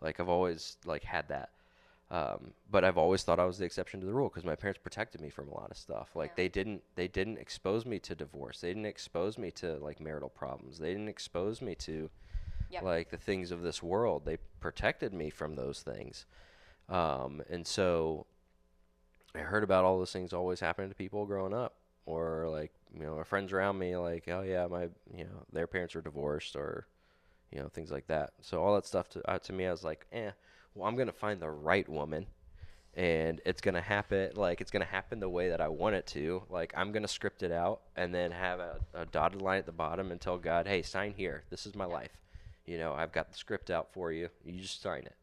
like I've always like had that. But I've always thought I was the exception to the rule because my parents protected me from a lot of stuff. Like they didn't expose me to divorce. They didn't expose me to like marital problems. They didn't expose me to like the things of this world. They protected me from those things. And so I heard about all those things always happening to people growing up, or like, my friends around me, like, oh yeah, their parents are divorced, or, things like that. So all that stuff to me, I was like, well, I'm going to find the right woman and it's going to happen. Like, it's going to happen the way that I want it to. Like, I'm going to script it out and then have a dotted line at the bottom and tell God, hey, sign here. This is my life. I've got the script out for you. You just sign it.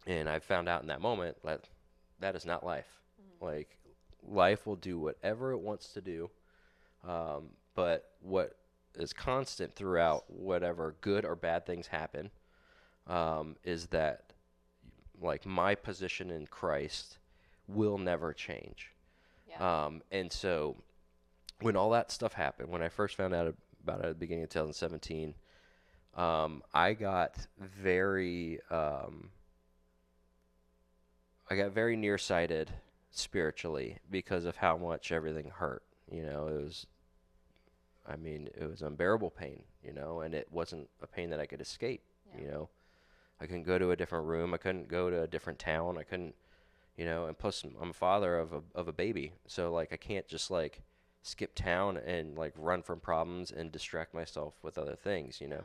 And I found out in that moment that is not life. Like, life will do whatever it wants to do. But what is constant throughout whatever good or bad things happen is that, like, my position in Christ will never change. And so when all that stuff happened, when I first found out about at the beginning of 2017. I got very nearsighted spiritually because of how much everything hurt. You know, it was unbearable pain, you know, and it wasn't a pain that I could escape, you know. I couldn't go to a different room. I couldn't go to a different town. I couldn't, you know, and plus I'm a father of a baby. So like I can't just like skip town and like run from problems and distract myself with other things, you know.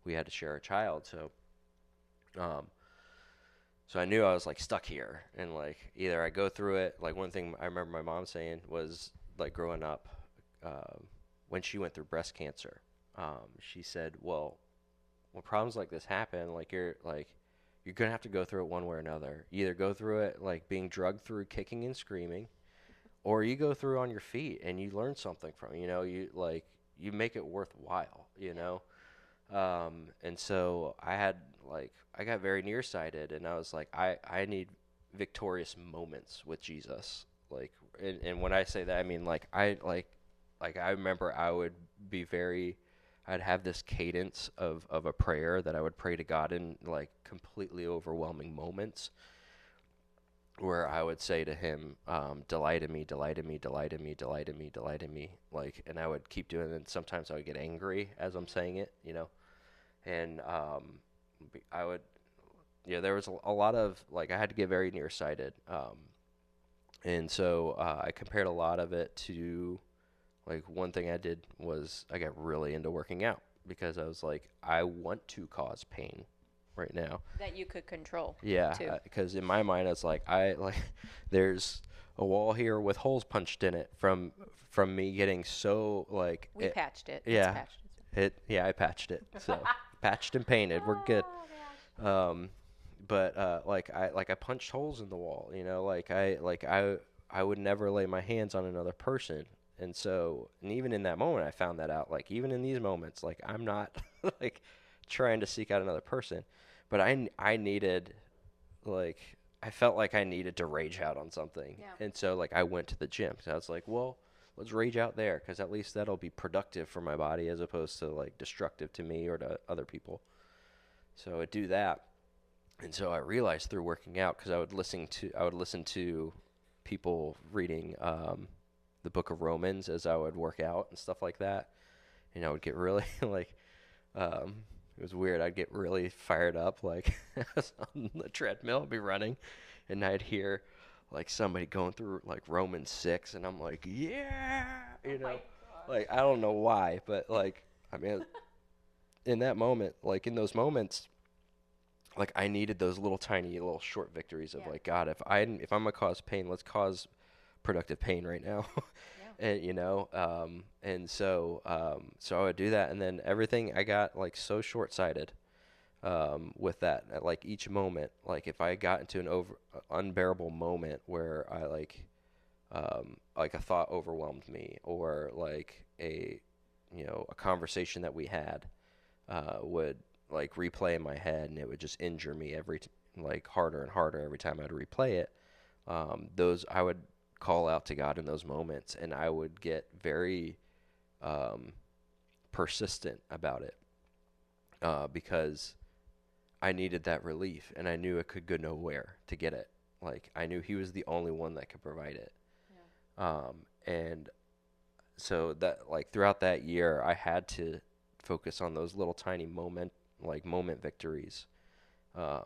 We had to share a child, so so I knew I was like stuck here, and like either I go through it. Like one thing I remember my mom saying was like growing up, when she went through breast cancer, she said, "Well, when problems like this happen, you're gonna have to go through it one way or another. You either go through it like being drugged through kicking and screaming, or you go through on your feet and you learn something from it. You know, you make it worthwhile, you know." And so I got very nearsighted, and I was like, I need victorious moments with Jesus. Like, and when I say that, I mean, I remember I'd have this cadence of a prayer that I would pray to God in like completely overwhelming moments, where I would say to him, delight in me, delight in me, delight in me, delight in me, delight in me. Like, and I would keep doing it, and sometimes I would get angry as I'm saying it, you know. And I would, there was a lot of, like, I had to get very nearsighted. And so I compared a lot of it to, like, one thing I did was I got really into working out because I was like, I want to cause pain right now. That you could control. Yeah, because in my mind, it's like, there's a wall here with holes punched in it from me getting so, like. We patched it. Yeah. It's patched. I patched it. So patched and painted. We're good. But I punched holes in the wall, you know, I would never lay my hands on another person. And so, and even in that moment, I found that out, like, even in these moments, like, I'm not like trying to seek out another person, but I needed, like, I felt like I needed to rage out on something. Yeah. And so, like, I went to the gym. So I was like, well, let's rage out there, because at least that'll be productive for my body as opposed to, like, destructive to me or to other people. So I would do that. And so I realized through working out, because I would listen to people reading the book of Romans as I would work out and stuff like that. And I would get really, like, it was weird. I'd get really fired up, like, on the treadmill, I'd be running, and I'd hear, like, somebody going through, like, Romans 6, and I'm like, yeah, you know, like, I don't know why, but, like, I mean, in that moment, like, in those moments, like, I needed those little tiny little short victories of, like, God, if I'm gonna cause pain, let's cause productive pain right now. And, you know, and so I would do that, and then everything, I got, like, so short-sighted with that, at, like, each moment, like, if I got into an unbearable moment where I, like a thought overwhelmed me, or, like, a conversation that we had would, like, replay in my head, and it would just injure me like, harder and harder every time I'd replay it. I would call out to God in those moments, and I would get very persistent about it because I needed that relief, and I knew it could go nowhere to get it. Like, I knew he was the only one that could provide it. Yeah. And so that, like, throughout that year, I had to focus on those little tiny moment victories. I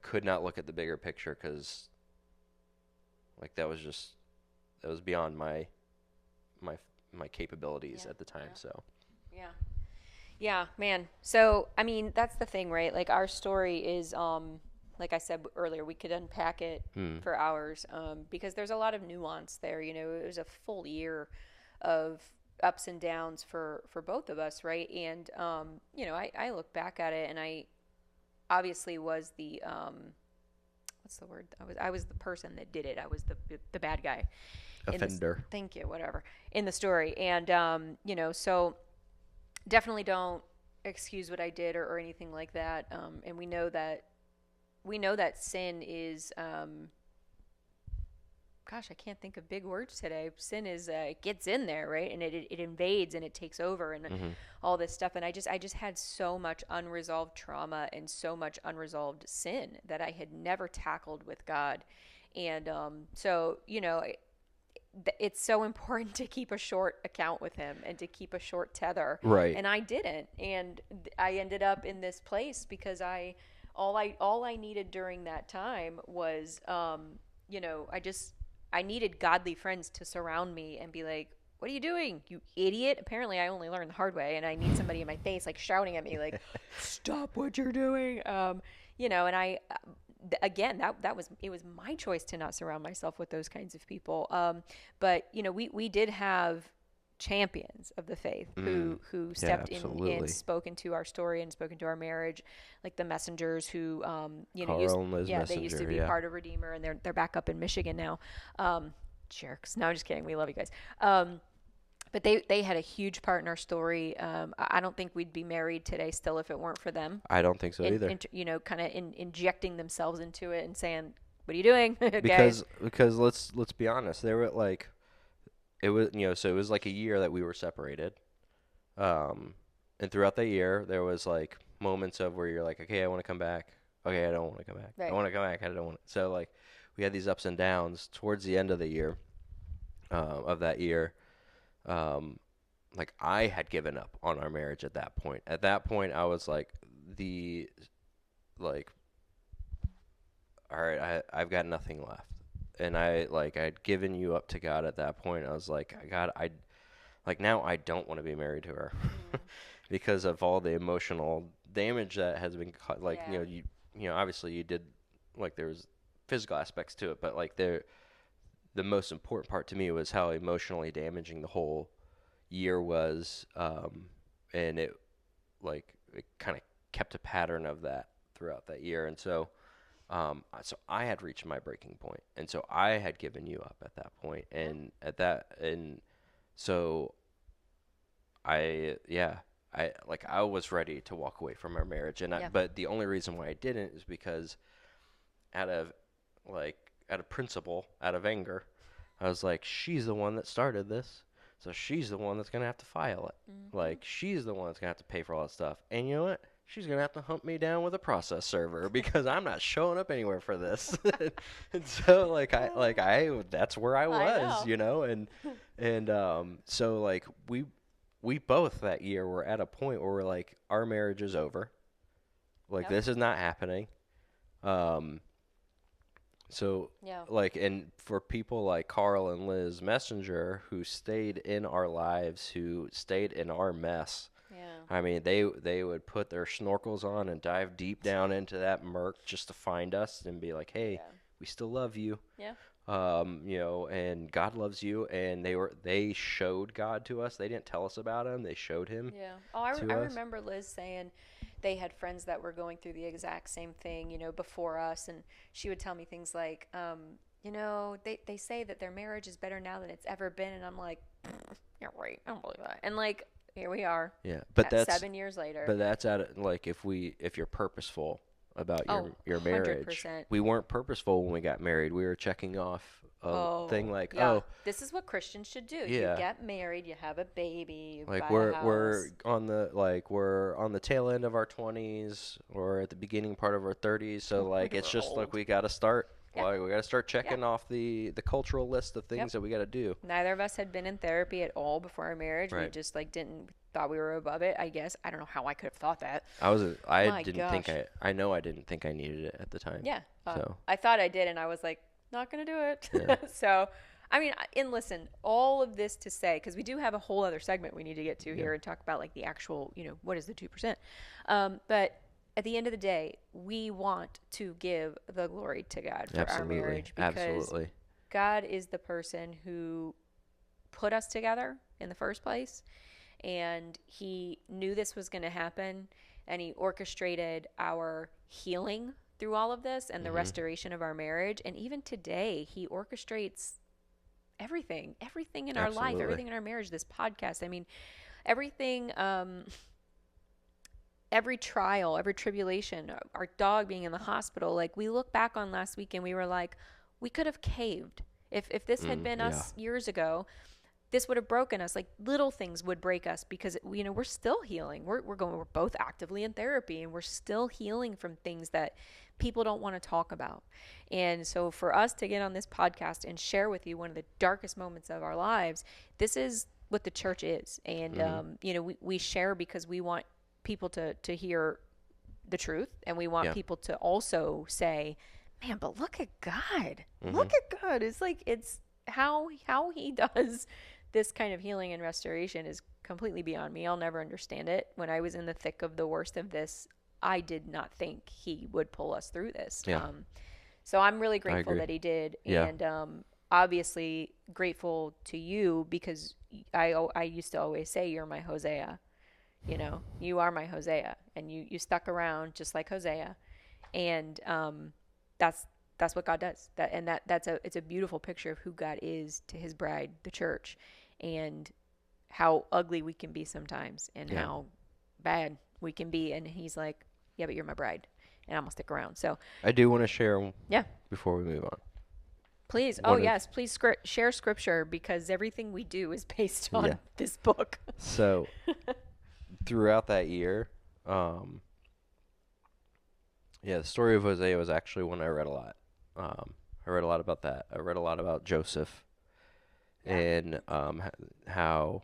could not look at the bigger picture, because, like, that was beyond my capabilities at the time. So yeah, man. So I mean, that's the thing, right? Like, our story is like I said earlier, we could unpack it for hours, because there's a lot of nuance there. You know, it was a full year of ups and downs for both of us, right? And you know, I look back at it, and I obviously was the what's the word? I was the person that did it. I was the bad guy. Offender. Thank you. Whatever. In the story. And you know, so definitely don't excuse what I did or anything like that. And we know that sin is gosh, I can't think of big words today. Sin is it gets in there, right? And it invades and it takes over and all this stuff. And I just had so much unresolved trauma and so much unresolved sin that I had never tackled with God. And so, it's so important to keep a short account with him and to keep a short tether. Right. And I didn't. And I ended up in this place because all I needed during that time was, I needed godly friends to surround me and be like, what are you doing, you idiot? Apparently I only learned the hard way, and I need somebody in my face, like shouting at me, like, stop what you're doing. And I, again, it was my choice to not surround myself with those kinds of people. But we did have champions of the faith who stepped in and spoken to our story and spoken to our marriage, like the Messengers who they used to be part of Redeemer, and they're back up in Michigan now. Jerks. No, I'm just kidding. We love you guys. But they had a huge part in our story. I don't think we'd be married today still if it weren't for them. I don't think so either. Kind of injecting themselves into it and saying, "What are you doing?" Okay. Because let's be honest, they were like, it was so it was like a year that we were separated, and throughout that year there was like moments of where you're like, okay, I want to come back. Okay, I don't want to come back. Right. I want to come back. I don't want to. So like we had these ups and downs towards the end of the year, of that year. Like I had given up on our marriage at that point. At that point, I was like, all right, I've got nothing left. And I'd given you up to God at that point. I was like, God, now I don't want to be married to her because of all the emotional damage that has been obviously you did, like, there was physical aspects to it, but like the most important part to me was how emotionally damaging the whole year was. And it kind of kept a pattern of that throughout that year. And so I had reached my breaking point, and so I had given you up at that point, and so I was ready to walk away from our marriage, but the only reason why I didn't is because out of principle, out of anger, I was like, she's the one that started this, so she's the one that's gonna have to file it. Mm-hmm. Like, she's the one that's gonna have to pay for all that stuff, and you know what? She's going to have to hunt me down with a process server because I'm not showing up anywhere for this. And so that's where I was, so like we both that year were at a point where we're like, our marriage is over. Like, this is not happening. And for people like Carl and Liz Messenger who stayed in our lives, who stayed in our mess, I mean, they would put their snorkels on and dive deep down into that murk just to find us and be like, hey, we still love you. Yeah. And God loves you. And they showed God to us. They didn't tell us about him. They showed him. Yeah. Oh, I remember Liz saying they had friends that were going through the exact same thing, before us. And she would tell me things like, they say that their marriage is better now than it's ever been. And I'm like, you're right. I don't believe that. And like, here we are. Yeah, but that's 7 years later. But that's if you're purposeful about your marriage. 100%. We weren't purposeful when we got married. We were checking off a thing like, this is what Christians should do. Yeah. You get married, you have a baby, you buy we're a house. we're on the tail end of our 20s or at the beginning part of our 30s. So it's just old. Like we got to start. Yeah. Like, we got to start checking off the cultural list of things that we got to do. Neither of us had been in therapy at all before our marriage. Right. We just thought we were above it, I guess. I don't know how I could have thought that. I didn't think I needed it at the time. Yeah. So I thought I did, and I was like, not going to do it. Yeah. So, I mean, and listen, all of this to say, because we do have a whole other segment we need to get to here and talk about the actual, what is the 2%. But at the end of the day, we want to give the glory to God for our marriage, because God is the person who put us together in the first place, and he knew this was going to happen, and he orchestrated our healing through all of this and the restoration of our marriage. And even today, he orchestrates everything in our life, everything in our marriage, this podcast. I mean, everything, every trial, every tribulation, our dog being in the hospital. Like, we look back on last week and we were like, we could have caved If this had been us years ago, this would have broken us. Like little things would break us because we're still healing. We're both actively in therapy, and we're still healing from things that people don't want to talk about. And so for us to get on this podcast and share with you one of the darkest moments of our lives, this is what the church is. And we share because we want people to hear the truth, and we want people to also say, man, but look at God. Look at God. It's like, it's how he does this kind of healing and restoration is completely beyond me. I'll never understand it. When I was in the thick of the worst of this, I did not think he would pull us through this. So I'm really grateful that he did. And obviously grateful to you, because I used to always say, you're my Hosea. You are my Hosea, and you stuck around just like Hosea. And that's what God does. It's a beautiful picture of who God is to his bride, the church, and how ugly we can be sometimes, and how bad we can be. And he's like, yeah, but you're my bride, and I'm gonna stick around. So I do want to share before we move on. Please. Please share scripture, because everything we do is based on this book. So throughout that year, the story of Hosea was actually one I read a lot. I read a lot about that. I read a lot about Joseph and how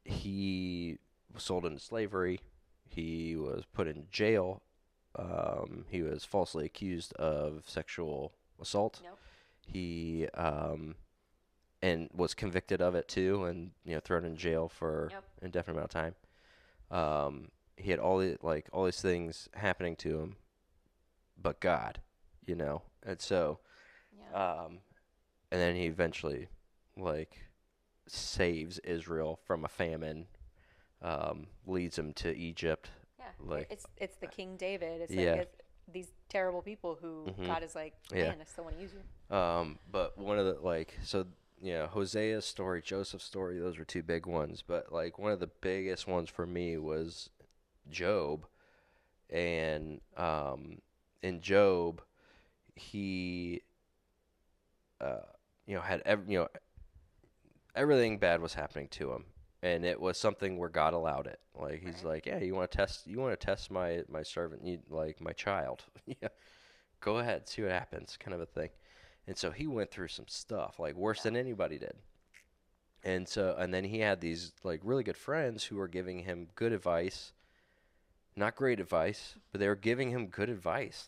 he was sold into slavery. He was put in jail. He was falsely accused of sexual assault. Nope. He and was convicted of it too, and thrown in jail for an indefinite amount of time. He had all these things happening to him, but God, and so, and then he eventually saves Israel from a famine, leads them to Egypt. Yeah, it's the King David. It's these terrible people who God is like, man, I still want to use you. But one of the Hosea's story, Joseph's story, those were two big ones. But one of the biggest ones for me was Job. And in Job, he had everything bad was happening to him, and it was something where God allowed it. He's like, yeah, you want to test my servant, my child. Go ahead, see what happens, kind of a thing. And so he went through some stuff worse than anybody did. And then he had these really good friends who were giving him good advice, not great advice, but they were giving him good advice.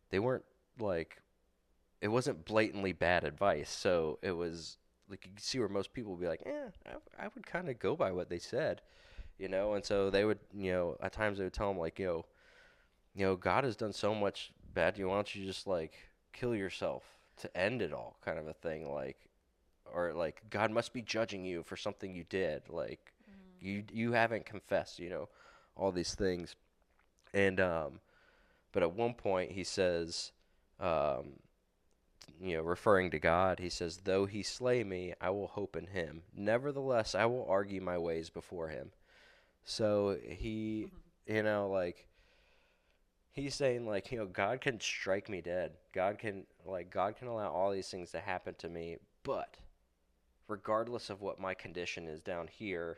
They weren't it wasn't blatantly bad advice. So it was you could see where most people would be like, I would kind of go by what they said, And so they would, at times they would tell him God has done so much bad. Why don't you just kill yourself to end it all, kind of a thing, or God must be judging you for something you did, you haven't confessed, all these things. And but at one point he says, referring to God, he says, though he slay me, I will hope in him. Nevertheless, I will argue my ways before him. So he, he's saying God can strike me dead. God can allow all these things to happen to me, but regardless of what my condition is down here,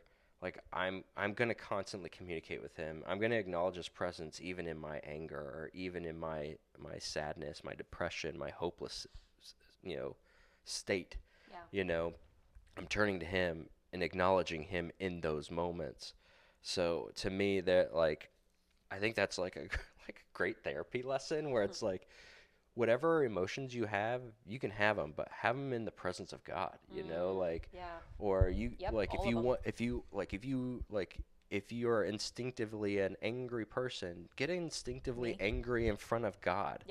I'm going to constantly communicate with him. I'm going to acknowledge his presence even in my anger, or even in my sadness, my depression, my hopeless state. I'm turning to him and acknowledging him in those moments. So to me, that I think that's a great therapy lesson, where it's whatever emotions you have, you can have them, but have them in the presence of God, or you, if you're instinctively an angry person, get instinctively angry in front of God,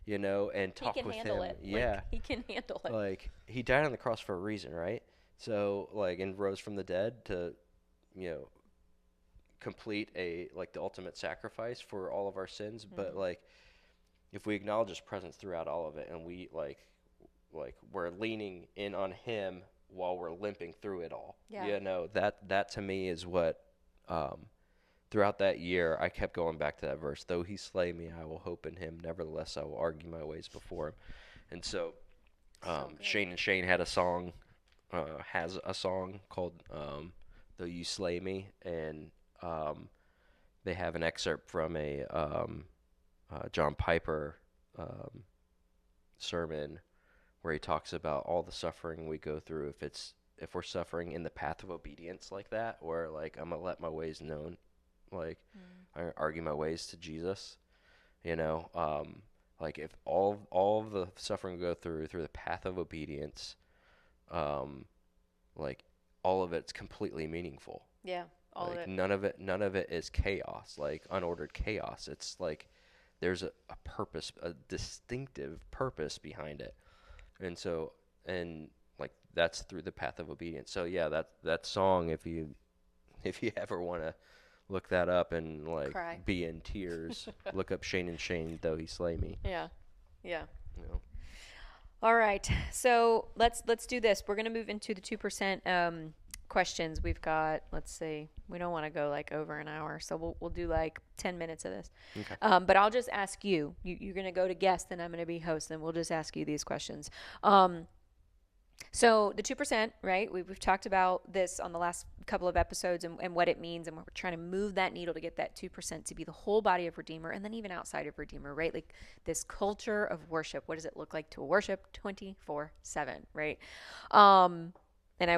and talk with him. He can handle it. He died on the cross for a reason, right? So and rose from the dead to, complete the ultimate sacrifice for all of our sins. But if we acknowledge his presence throughout all of it, and we we're leaning in on him while we're limping through it all, that to me is what throughout that year I kept going back to that verse. Though he slay me, I will hope in him. Nevertheless, I will argue my ways before him. And so Shane and Shane had a song, has a song called "Though You Slay Me," and they have an excerpt from a John Piper sermon where he talks about all the suffering we go through if we're suffering in the path of obedience like that, or like I'm gonna let my ways known, like I argue my ways to Jesus, like if all of the suffering we go through the path of obedience, like all of it's completely meaningful. Yeah, all like of it. None of it is chaos, like unordered chaos. It's like there's a purpose, a distinctive purpose behind it. And like that's through the path of obedience. So yeah, that song, if you ever want to look that up and like Cry. be in tears, look up Shane and Shane, Though He Slay Me. Yeah. You know. All right. So let's do this. We're gonna move into the 2% questions. We've got, let's see, we don't want to go like over an hour, so we'll do like 10 minutes of this. Okay. But I'll just ask you. You're gonna go to guest, and I'm gonna be host, and we'll just ask you these questions. So the 2%, right? We've talked about this on the last couple of episodes and what it means, and we're trying to move that needle to get that 2% to be the whole body of Redeemer, and then even outside of Redeemer, right? Like this culture of worship. What does it look like to worship 24/7, right? And I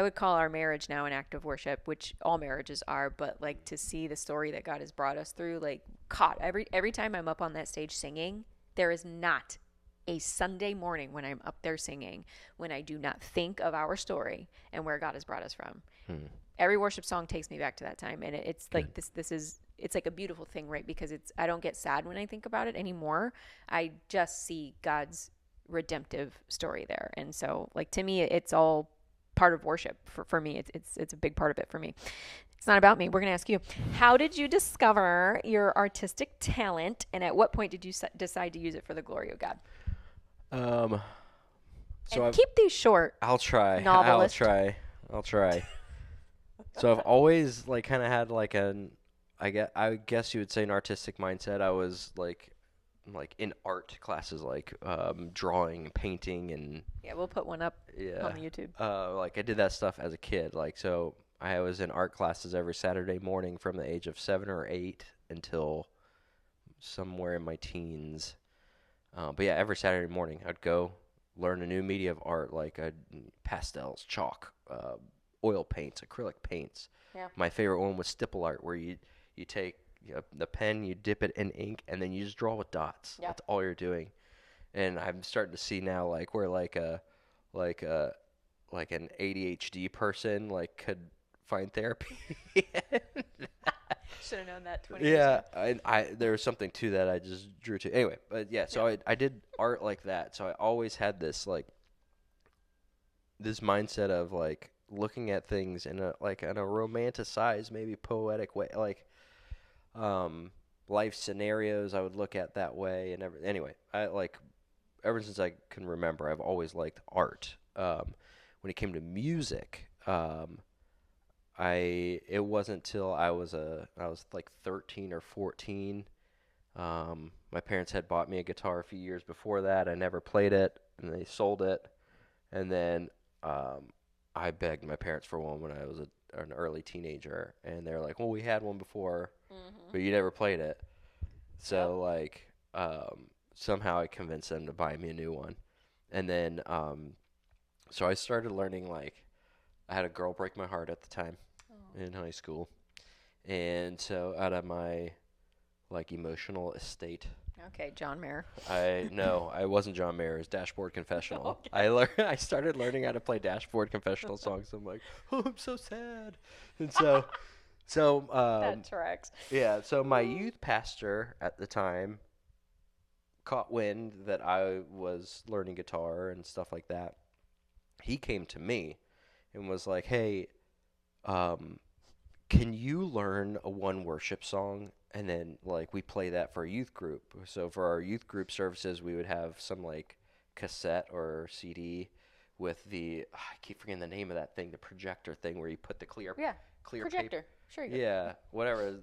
would call our marriage now an act of worship, which all marriages are, but like to see the story that God has brought us through, like God, every time I'm up on that stage singing, there is not a Sunday morning when I'm up there singing when I do not think of our story and where God has brought us from. Every worship song takes me back to that time, and it's like it's like a beautiful thing, right? Because I don't get sad when I think about it anymore. I just see God's redemptive story there, and so like to me, it's all part of worship for me. It's a big part of it for me. It's not about me. We're going to ask you, how did you discover your artistic talent, and at what point did you decide to use it for the glory of God? So keep these short. I'll try. Novelist. I'll try. So I've always like kind of had like I guess you would say an artistic mindset. I was like in art classes, like drawing, painting, and Yeah, we'll put one up on YouTube. like I did that stuff as a kid. Like so, I was in art classes every Saturday morning from the age of 7 or 8 until somewhere in my teens. But yeah, every Saturday morning I'd go learn a new media of art, like pastels, chalk, oil paints, acrylic paints. Yeah. My favorite one was stipple art, where you take the pen, you dip it in ink, and then you just draw with dots. Yeah. That's all you're doing. And I'm starting to see now, like where like an ADHD person like could find therapy. Should have known that 20 years ago. I there was something to that I just drew to. Anyway, but yeah, so I did art like that. So I always had this like this mindset of like looking at things in a romanticized, maybe poetic way, like life scenarios I would look at that way and anyway, I like ever since I can remember, I've always liked art. When it came to music, it wasn't till I was like 13 or 14. My parents had bought me a guitar a few years before that. I never played it, and they sold it. And then I begged my parents for one when I was an early teenager, and they're like, "Well, we had one before, but you never played it." So like somehow I convinced them to buy me a new one, and then so I started learning. Like I had a girl break my heart at the time in high school, and so out of my like emotional estate. Okay, John Mayer. I wasn't John Mayer. It was Dashboard Confessional. Okay. I started learning how to play Dashboard Confessional songs. I'm like, oh, I'm so sad, and so That tracks. yeah. So my youth pastor at the time caught wind that I was learning guitar and stuff like that. He came to me and was like, hey, can you learn a one worship song? And then like we play that for a youth group. So for our youth group services, we would have some like cassette or CD with I keep forgetting the name of that thing, the projector thing where you put the clear Projector. paper. Sure. Yeah, whatever.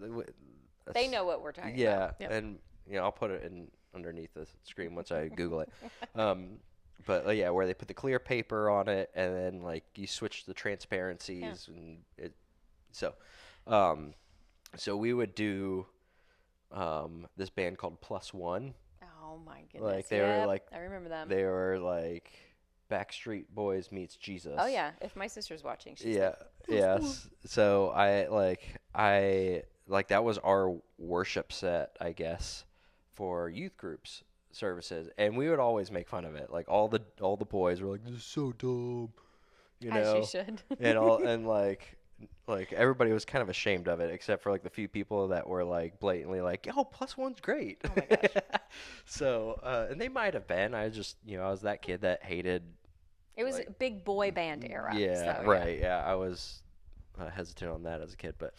They know what we're talking yeah, about. Yep. and I'll put it in underneath the screen once I Google it. But yeah, where they put the clear paper on it, and then like you switch the transparencies, and it. So, um, so we would do this band called Plus One. Oh my goodness. Like they were like I remember them. they were like Backstreet Boys meets Jesus. Oh yeah, if my sister's watching, she's Yeah. Yes. So I like that was our worship set, I guess, for youth groups services, and we would always make fun of it. Like all the boys were like, "This is so dumb," you as know, you should. and like everybody was kind of ashamed of it, except for like the few people that were like blatantly like, "Yo, Plus One's great." Oh my gosh. So and they might have been. I just I was that kid that hated. It was Like, a big boy band era. Yeah, so, right. Yeah, I was hesitant on that as a kid, but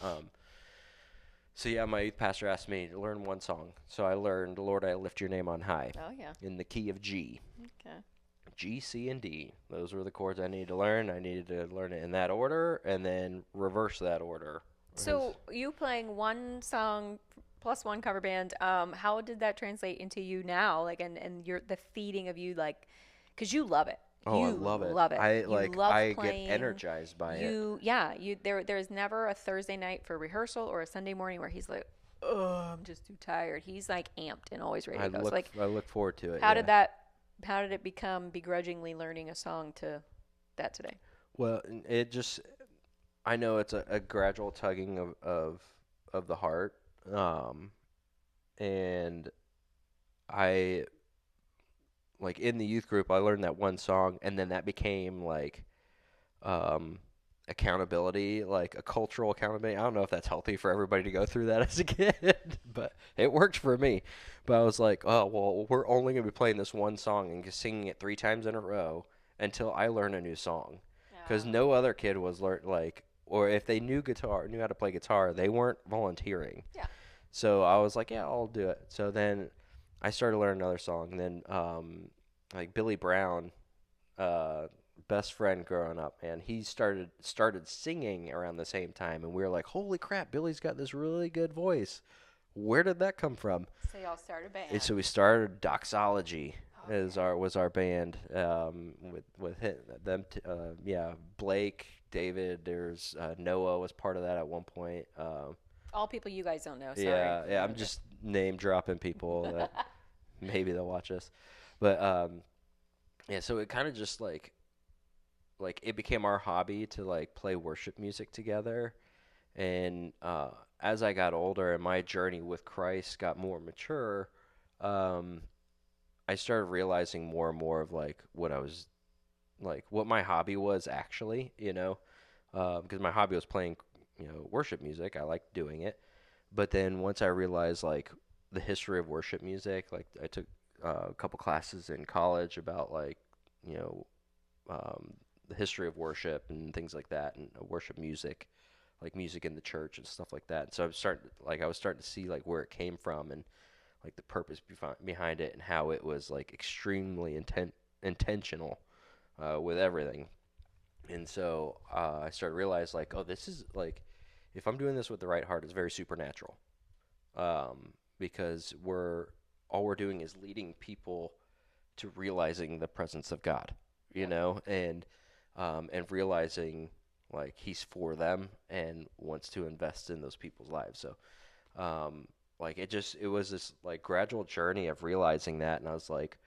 so yeah, my youth pastor asked me to learn one song. So I learned "Lord, I Lift Your Name on High" Oh yeah. in the key of G. Okay. G, C, and D. Those were the chords I needed to learn. I needed to learn it in that order and then reverse that order. So you playing one song plus one cover band, how did that translate into you now? Like, and the feeding of you, like, because you love it. Oh, you I love it. Love it. I You like. love I playing. get energized by it. Yeah. There's never a Thursday night for rehearsal or a Sunday morning where he's like, oh, I'm just too tired. He's like amped and always ready to go. So, like, I look forward to it. how did that? How did it become begrudgingly learning a song to that today? Well, it just. I know it's a gradual tugging of the heart, and I. Like in the youth group, I learned that one song, and then that became like accountability, like a cultural accountability. I don't know if that's healthy for everybody to go through that as a kid, but it worked for me. But I was like, oh, well, we're only going to be playing this one song and just singing it 3 times in a row until I learn a new song. Because no other kid was or if they knew how to play guitar, they weren't volunteering. Yeah. So I was like, yeah, I'll do it. So then I started learning another song, and then like Billy Brown, best friend growing up, and he started singing around the same time, and we were like, holy crap, Billy's got this really good voice. Where did that come from? So y'all started a band. And so we started Doxology was our band with them. Blake, David. There's Noah was part of that at one point. All people you guys don't know. Sorry. Yeah. I'm just name dropping people that maybe they'll watch us, but yeah. So it kind of just like it became our hobby to like play worship music together, and as I got older and my journey with Christ got more mature, I started realizing more and more of like what I was like, what my hobby was actually, because my hobby was playing, worship music. I liked doing it. But then once I realized like the history of worship music, like I took a couple classes in college about like, the history of worship and things like that, and worship music, like music in the church and stuff like that. And so I was starting to see like where it came from and like the purpose behind it and how it was like extremely intentional with everything. And so I started to realize like, oh, this is like, if I'm doing this with the right heart, it's very supernatural, because all we're doing is leading people to realizing the presence of God, and realizing like He's for them and wants to invest in those people's lives. So, like it was this like gradual journey of realizing that, and I was like,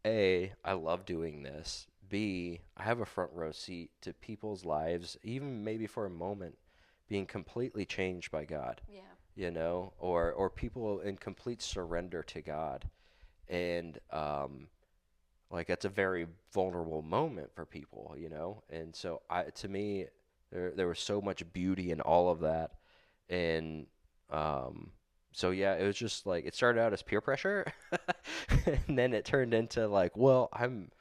A, I love doing this. B, I have a front row seat to people's lives, even maybe for a moment, being completely changed by God. Yeah. Or people in complete surrender to God. And like that's a very vulnerable moment for people, And so to me there was so much beauty in all of that. And so yeah, it was just like it started out as peer pressure and then it turned into like, well, I'm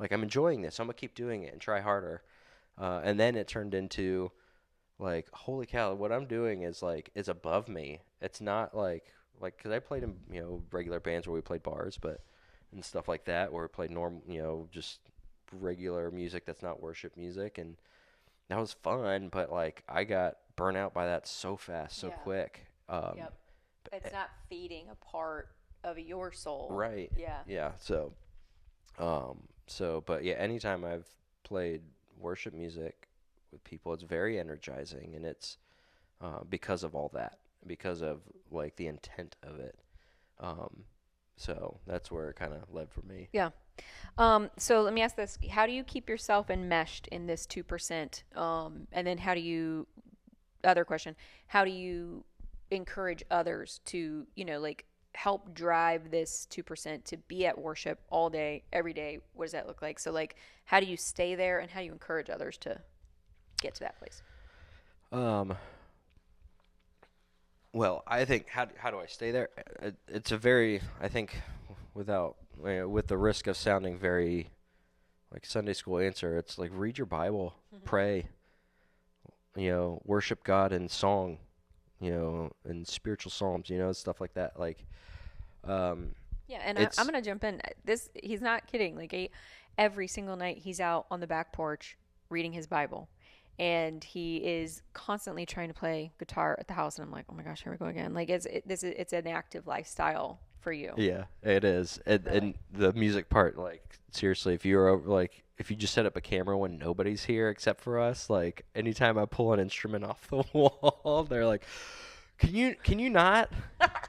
enjoying this. I'm gonna keep doing it and try harder. And then it turned into like, holy cow, what I'm doing is above me. It's not like because I played in regular bands where we played bars, and stuff like that, where we played normal, just regular music that's not worship music, and that was fun. But like I got burnt out by that so fast, so quick. Yep. It's not feeding a part of your soul. Right. Yeah. Yeah. So, So, but yeah, anytime I've played worship music with people, it's very energizing, and it's because of all that, because of like the intent of it. Um, so that's where it kind of led for me. Yeah. So let me ask this: how do you keep yourself enmeshed in this 2%? And then how do you? Other question: how do you encourage others to, like help drive this 2% to be at worship all day, every day? What does that look like? So like, how do you stay there, and how do you encourage others to get to that place? Um, well, I think how do I stay there? It's a very, I think, without with the risk of sounding very like Sunday school answer, it's like read your Bible, pray, worship God in song, and spiritual psalms, stuff like that. Like, Yeah, and I'm gonna jump in. He's not kidding. Like every single night, he's out on the back porch reading his Bible, and he is constantly trying to play guitar at the house. And I'm like, oh my gosh, here we go again. Like it's an active lifestyle for you. yeah, it is. And the music part, like seriously, if you're over, like if you just set up a camera when nobody's here except for us, like anytime I pull an instrument off the wall, they're like, Can you not?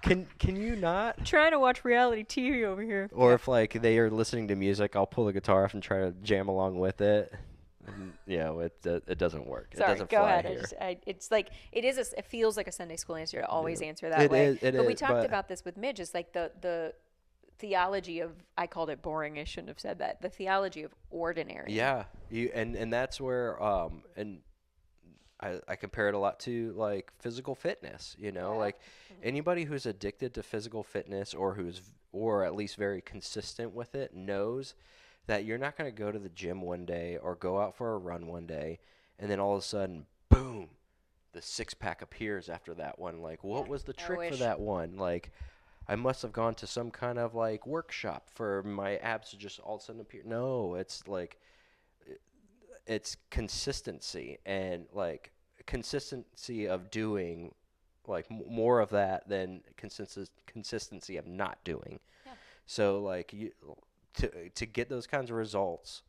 Can you not? Trying to watch reality TV over here. Or if like they are listening to music, I'll pull the guitar off and try to jam along with it. And, it doesn't work. Sorry, It doesn't go fly ahead. here. It's like it feels like a Sunday school answer to always answer that way. But we talked about this with Midge. It's like the theology of, I called it boring. I shouldn't have said that. The theology of ordinary. Yeah, and that's where and I compare it a lot to like physical fitness, like anybody who's addicted to physical fitness or at least very consistent with it knows that you're not going to go to the gym one day or go out for a run one day and then all of a sudden, boom, the six pack appears after that one. Like, what was the trick for that one? Like, I must have gone to some kind of like workshop for my abs to just all of a sudden appear. No, it's like, it's consistency and like consistency of doing like more of that than consistency of not doing. Yeah. So like to get those kinds of results,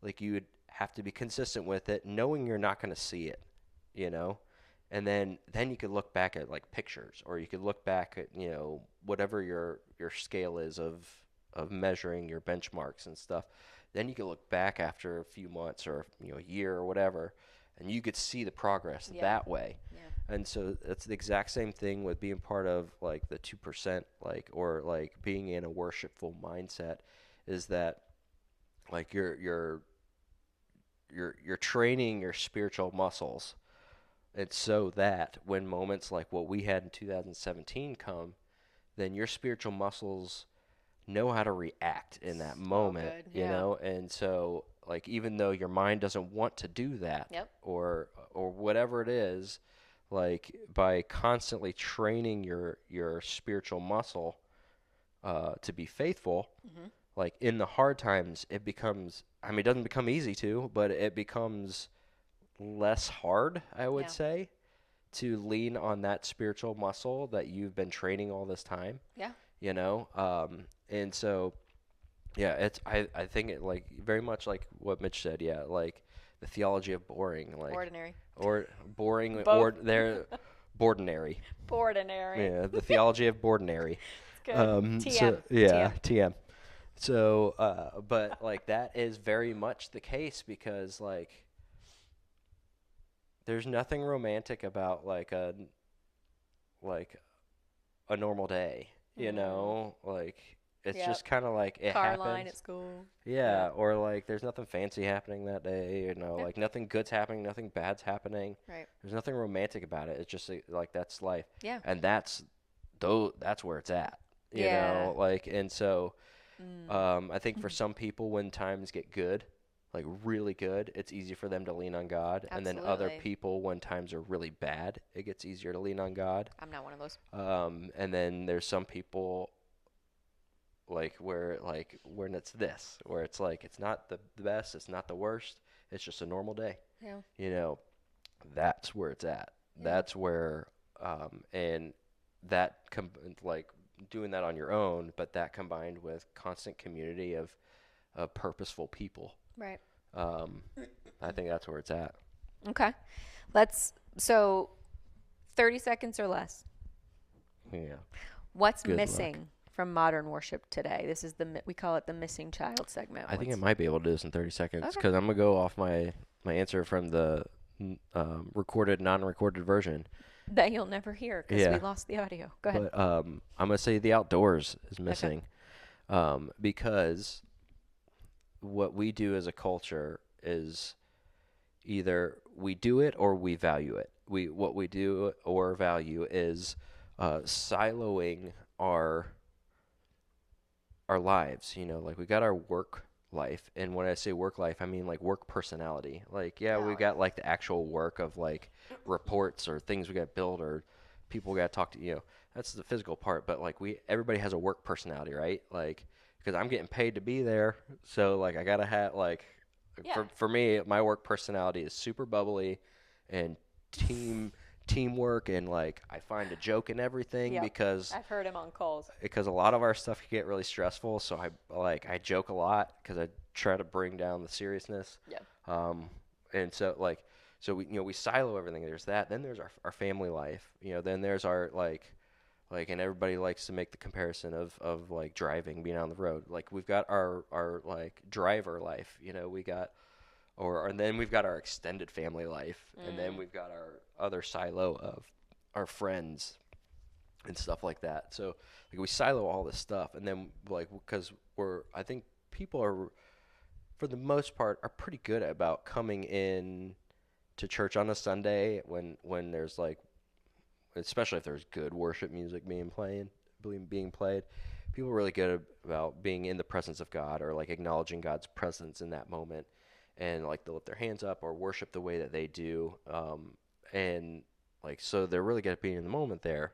like you would have to be consistent with it, knowing you're not going to see it, and then you could look back at like pictures, or you could look back at whatever your scale is of measuring your benchmarks and stuff. Then you could look back after a few months or a year or whatever, and you could see the progress that way. Yeah. And so that's the exact same thing with being part of like the 2%, like, or like being in a worshipful mindset, is that like you're training your spiritual muscles. And so that when moments like what we had in 2017 come, then your spiritual muscles know how to react in that moment, and so like even though your mind doesn't want to do that, or whatever it is, like by constantly training your spiritual muscle to be faithful, like in the hard times, it becomes, it doesn't become easy to, but it becomes less hard, I would say, to lean on that spiritual muscle that you've been training all this time. Yeah. And so, yeah, I think it like very much like what Mitch said. Yeah, like the theology of boring, like ordinary, or boring, or they're bordinary. Bordinary. Yeah, the theology of bordinary. Good. TM. So, yeah, TM. So, but like that is very much the case, because like there's nothing romantic about like a normal day, like. It's just kind of like it happens. Car line at school. Yeah, or like there's nothing fancy happening that day, like nothing good's happening, nothing bad's happening. Right. There's nothing romantic about it. It's just like that's life. Yeah. And that's where it's at. You know, like, and so I think for some people when times get good, like really good, it's easy for them to lean on God. Absolutely. And then other people when times are really bad, it gets easier to lean on God. I'm not one of those. And then there's some people like where it's this, where it's like it's not the best, it's not the worst, it's just a normal day. Yeah. That's where it's at. Yeah. That's where and that like doing that on your own, but that combined with constant community of of purposeful people. Right. I think that's where it's at. Okay. So 30 seconds or less. Yeah. What's Good missing luck. from modern worship today? This is we call it the missing child segment. I think I might be able to do this in 30 seconds Okay. because I'm going to go off my answer from the recorded, non-recorded version. That you'll never hear because we lost the audio. Go ahead. But I'm going to say the outdoors is missing because what we do as a culture is either we do it or we value it. What we do or value is siloing our lives. You know, like we got our work life, and when I say work life, I mean like work personality. Like, we got like the actual work of like reports or things we got built or people we got to talk to. You know, that's the physical part. But like everybody has a work personality, right? Like, because I'm getting paid to be there, so like I gotta have like. For me, my work personality is super bubbly and teamwork, and like I find a joke in everything because I've heard him on calls. Because a lot of our stuff can get really stressful, so I joke a lot because I try to bring down the seriousness. Yeah. And so we silo everything. There's that. Then there's our family life. You know, then there's our and everybody likes to make the comparison of like driving, being on the road. Like we've got our like driver life, you know, and then we've got our extended family life, and then we've got our other silo of our friends and stuff like that. So like we silo all this stuff, and then like because I think people are, for the most part, are pretty good about coming in to church on a Sunday when there's like, especially if there's good worship music being played. People are really good about being in the presence of God or like acknowledging God's presence in that moment, and like they'll lift their hands up or worship the way that they do, and like so they're really good at being in the moment there,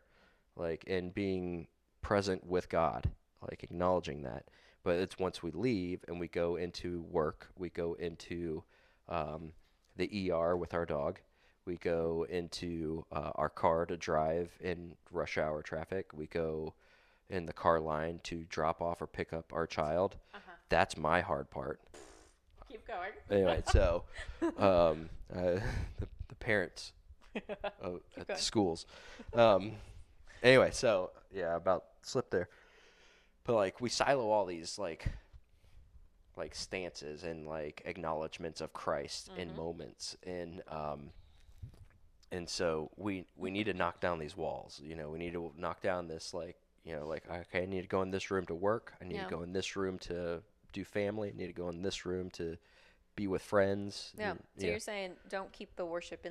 like and being present with God, like acknowledging that. But it's once we leave and we go into work, we go into the ER with our dog. We go into our car to drive in rush hour traffic. We go in the car line to drop off or pick up our child. That's my hard part. Keep going. Anyway, so the parents at the schools. Anyway, so yeah, about slipped there. But like we silo all these like stances and like acknowledgments of Christ in moments, and so we need to knock down these walls. You know, we need to knock down this like, you know, like, okay, I need to go in this room to work. I need to go in this room to do family. I need to go in this room to be with friends. Yeah. And, So you're saying don't keep the worship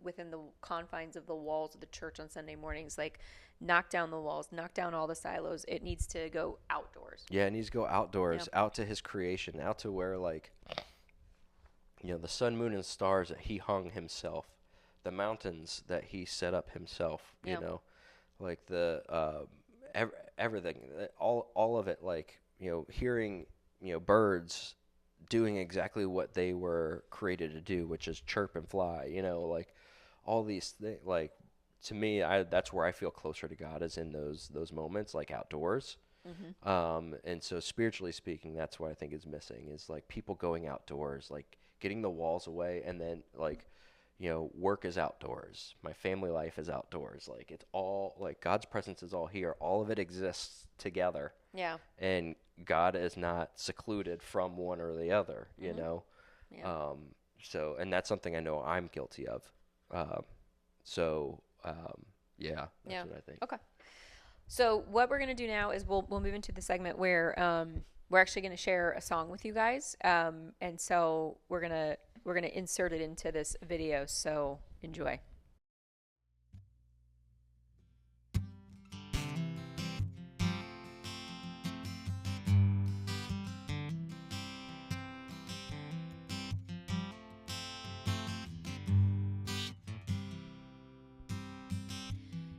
within the confines of the walls of the church on Sunday mornings. Like knock down the walls, knock down all the silos. It needs to go outdoors. Yeah, it needs to go outdoors, out to his creation, out to where like, you know, the sun, moon, and stars that he hung himself, the mountains that he set up himself, you know, like the everything, all of it, like, you know, hearing, you know, birds doing exactly what they were created to do, which is chirp and fly, you know, like all these things. Like to me, that's where I feel closer to God, is in those moments, like outdoors. And so spiritually speaking, that's what I think is missing, is like people going outdoors, like getting the walls away, and then like, you know, work is outdoors. My family life is outdoors. Like it's all like God's presence is all here. All of it exists together. Yeah. And God is not secluded from one or the other, you know? Yeah. So, and that's something I know I'm guilty of. Yeah, that's what I think. Okay. So what we're going to do now is we'll move into the segment where we're actually going to share a song with you guys. And so we're going to insert it into this video. So enjoy.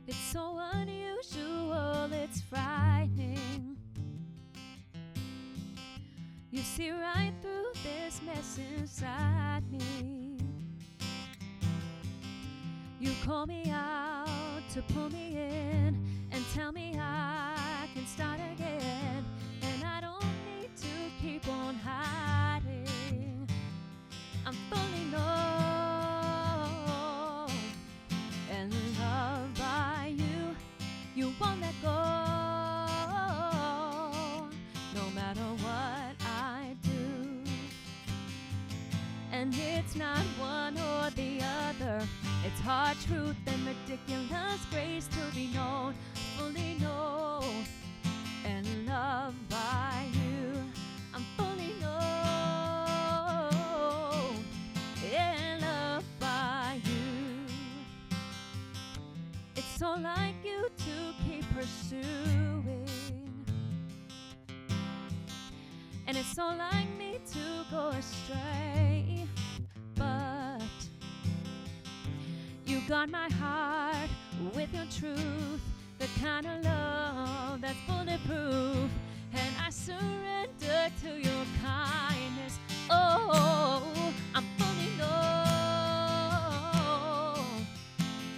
It's so unusual, it's frightening. You see right through this mess inside me. You call me out to pull me in and tell me I can start again. And I don't need to keep on hiding. not one or the other. It's hard truth and ridiculous grace to be known, fully known, and loved by you. I'm fully known and loved by you. It's so like you to keep pursuing, and it's so like me to go astray. But you got my heart with your truth, the kind of love that's bulletproof, and I surrender to your kindness. Oh, I'm fully known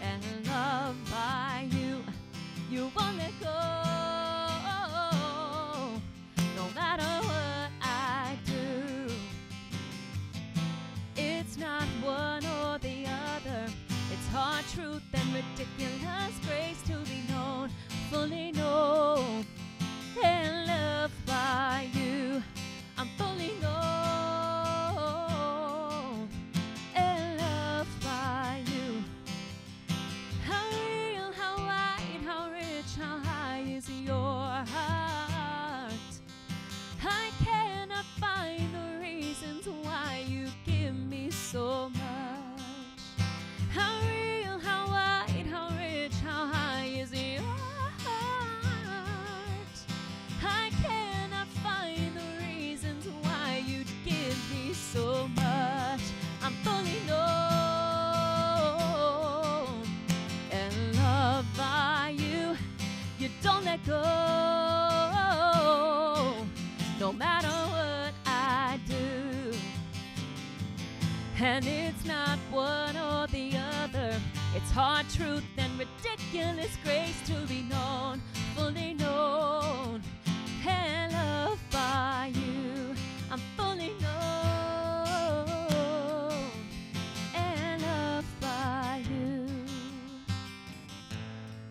and loved by you. You won't let go, no matter what I do. It's not one or the other. It's hard truth and ridiculous grace to be known, fully known and loved by you. I'm fully known and loved by you. How real, how wide, how rich, how high is your heart? I cannot find the reasons why you give me so much. How real, how wide, how rich, how high is your heart? I cannot find the reasons why you'd give me so much. I'm fully known and loved by you. You don't let go, no matter what I do. And it's not one or the other. It's hard truth and ridiculous grace to be known, fully known and loved by you. I'm fully known and loved by you.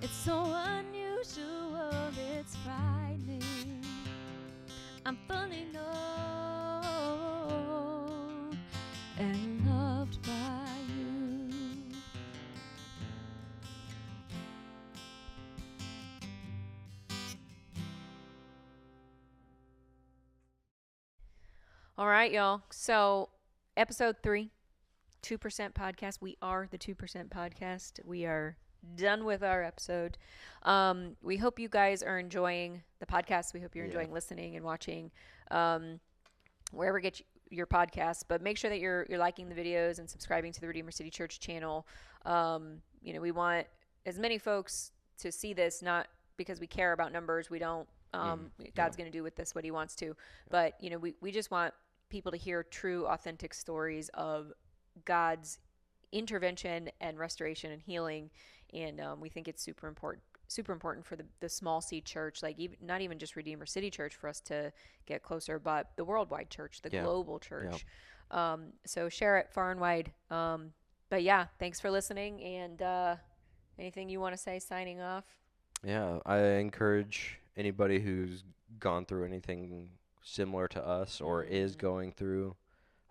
It's so unusual, it's frightening. I'm fully known and loved by you. All right, y'all. So, episode 3, 2% podcast. We are the 2% podcast. We are done with our episode. We hope you guys are enjoying the podcast. We hope you're enjoying listening and watching wherever you get your podcasts. But make sure that you're liking the videos and subscribing to the Redeemer City Church channel. We want as many folks to see this, not because we care about numbers. We don't. God's going to do with this what he wants to. But, we just want people to hear true, authentic stories of God's intervention and restoration and healing. And we think it's super important for the small C church, like not even just Redeemer City Church for us to get closer, but the worldwide church, the global church. So share it far and wide. But yeah, thanks for listening. And anything you want to say signing off? Yeah, I encourage anybody who's gone through anything similar to us or is going through,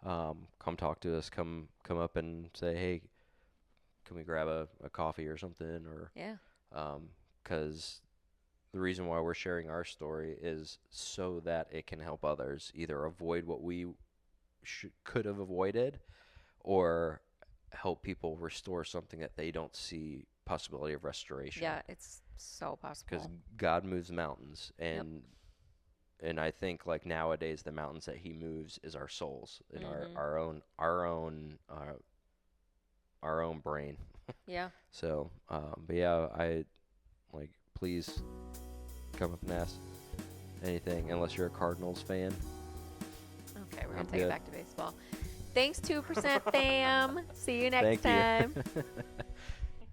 come talk to us, come up and say, hey, can we grab a coffee or something? Or because the reason why we're sharing our story is so that it can help others either avoid what we could have avoided or help people restore something that they don't see possibility of restoration. Yeah, it's so possible. Because God moves mountains, and I think like nowadays the mountains that He moves is our souls and our own brain. Yeah. So, but yeah, I like please come up and ask anything unless you're a Cardinals fan. Okay, we're gonna take it back to baseball. Thanks, 2% fam. See you next time.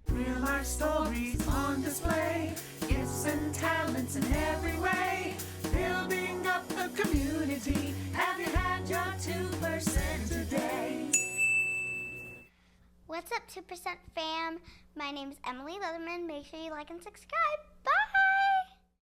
Real life stories on display, gifts and talents in every way, building up the community. Have you had your 2% today? What's up, 2% fam? My name is Emily Leatherman. Make sure you like and subscribe.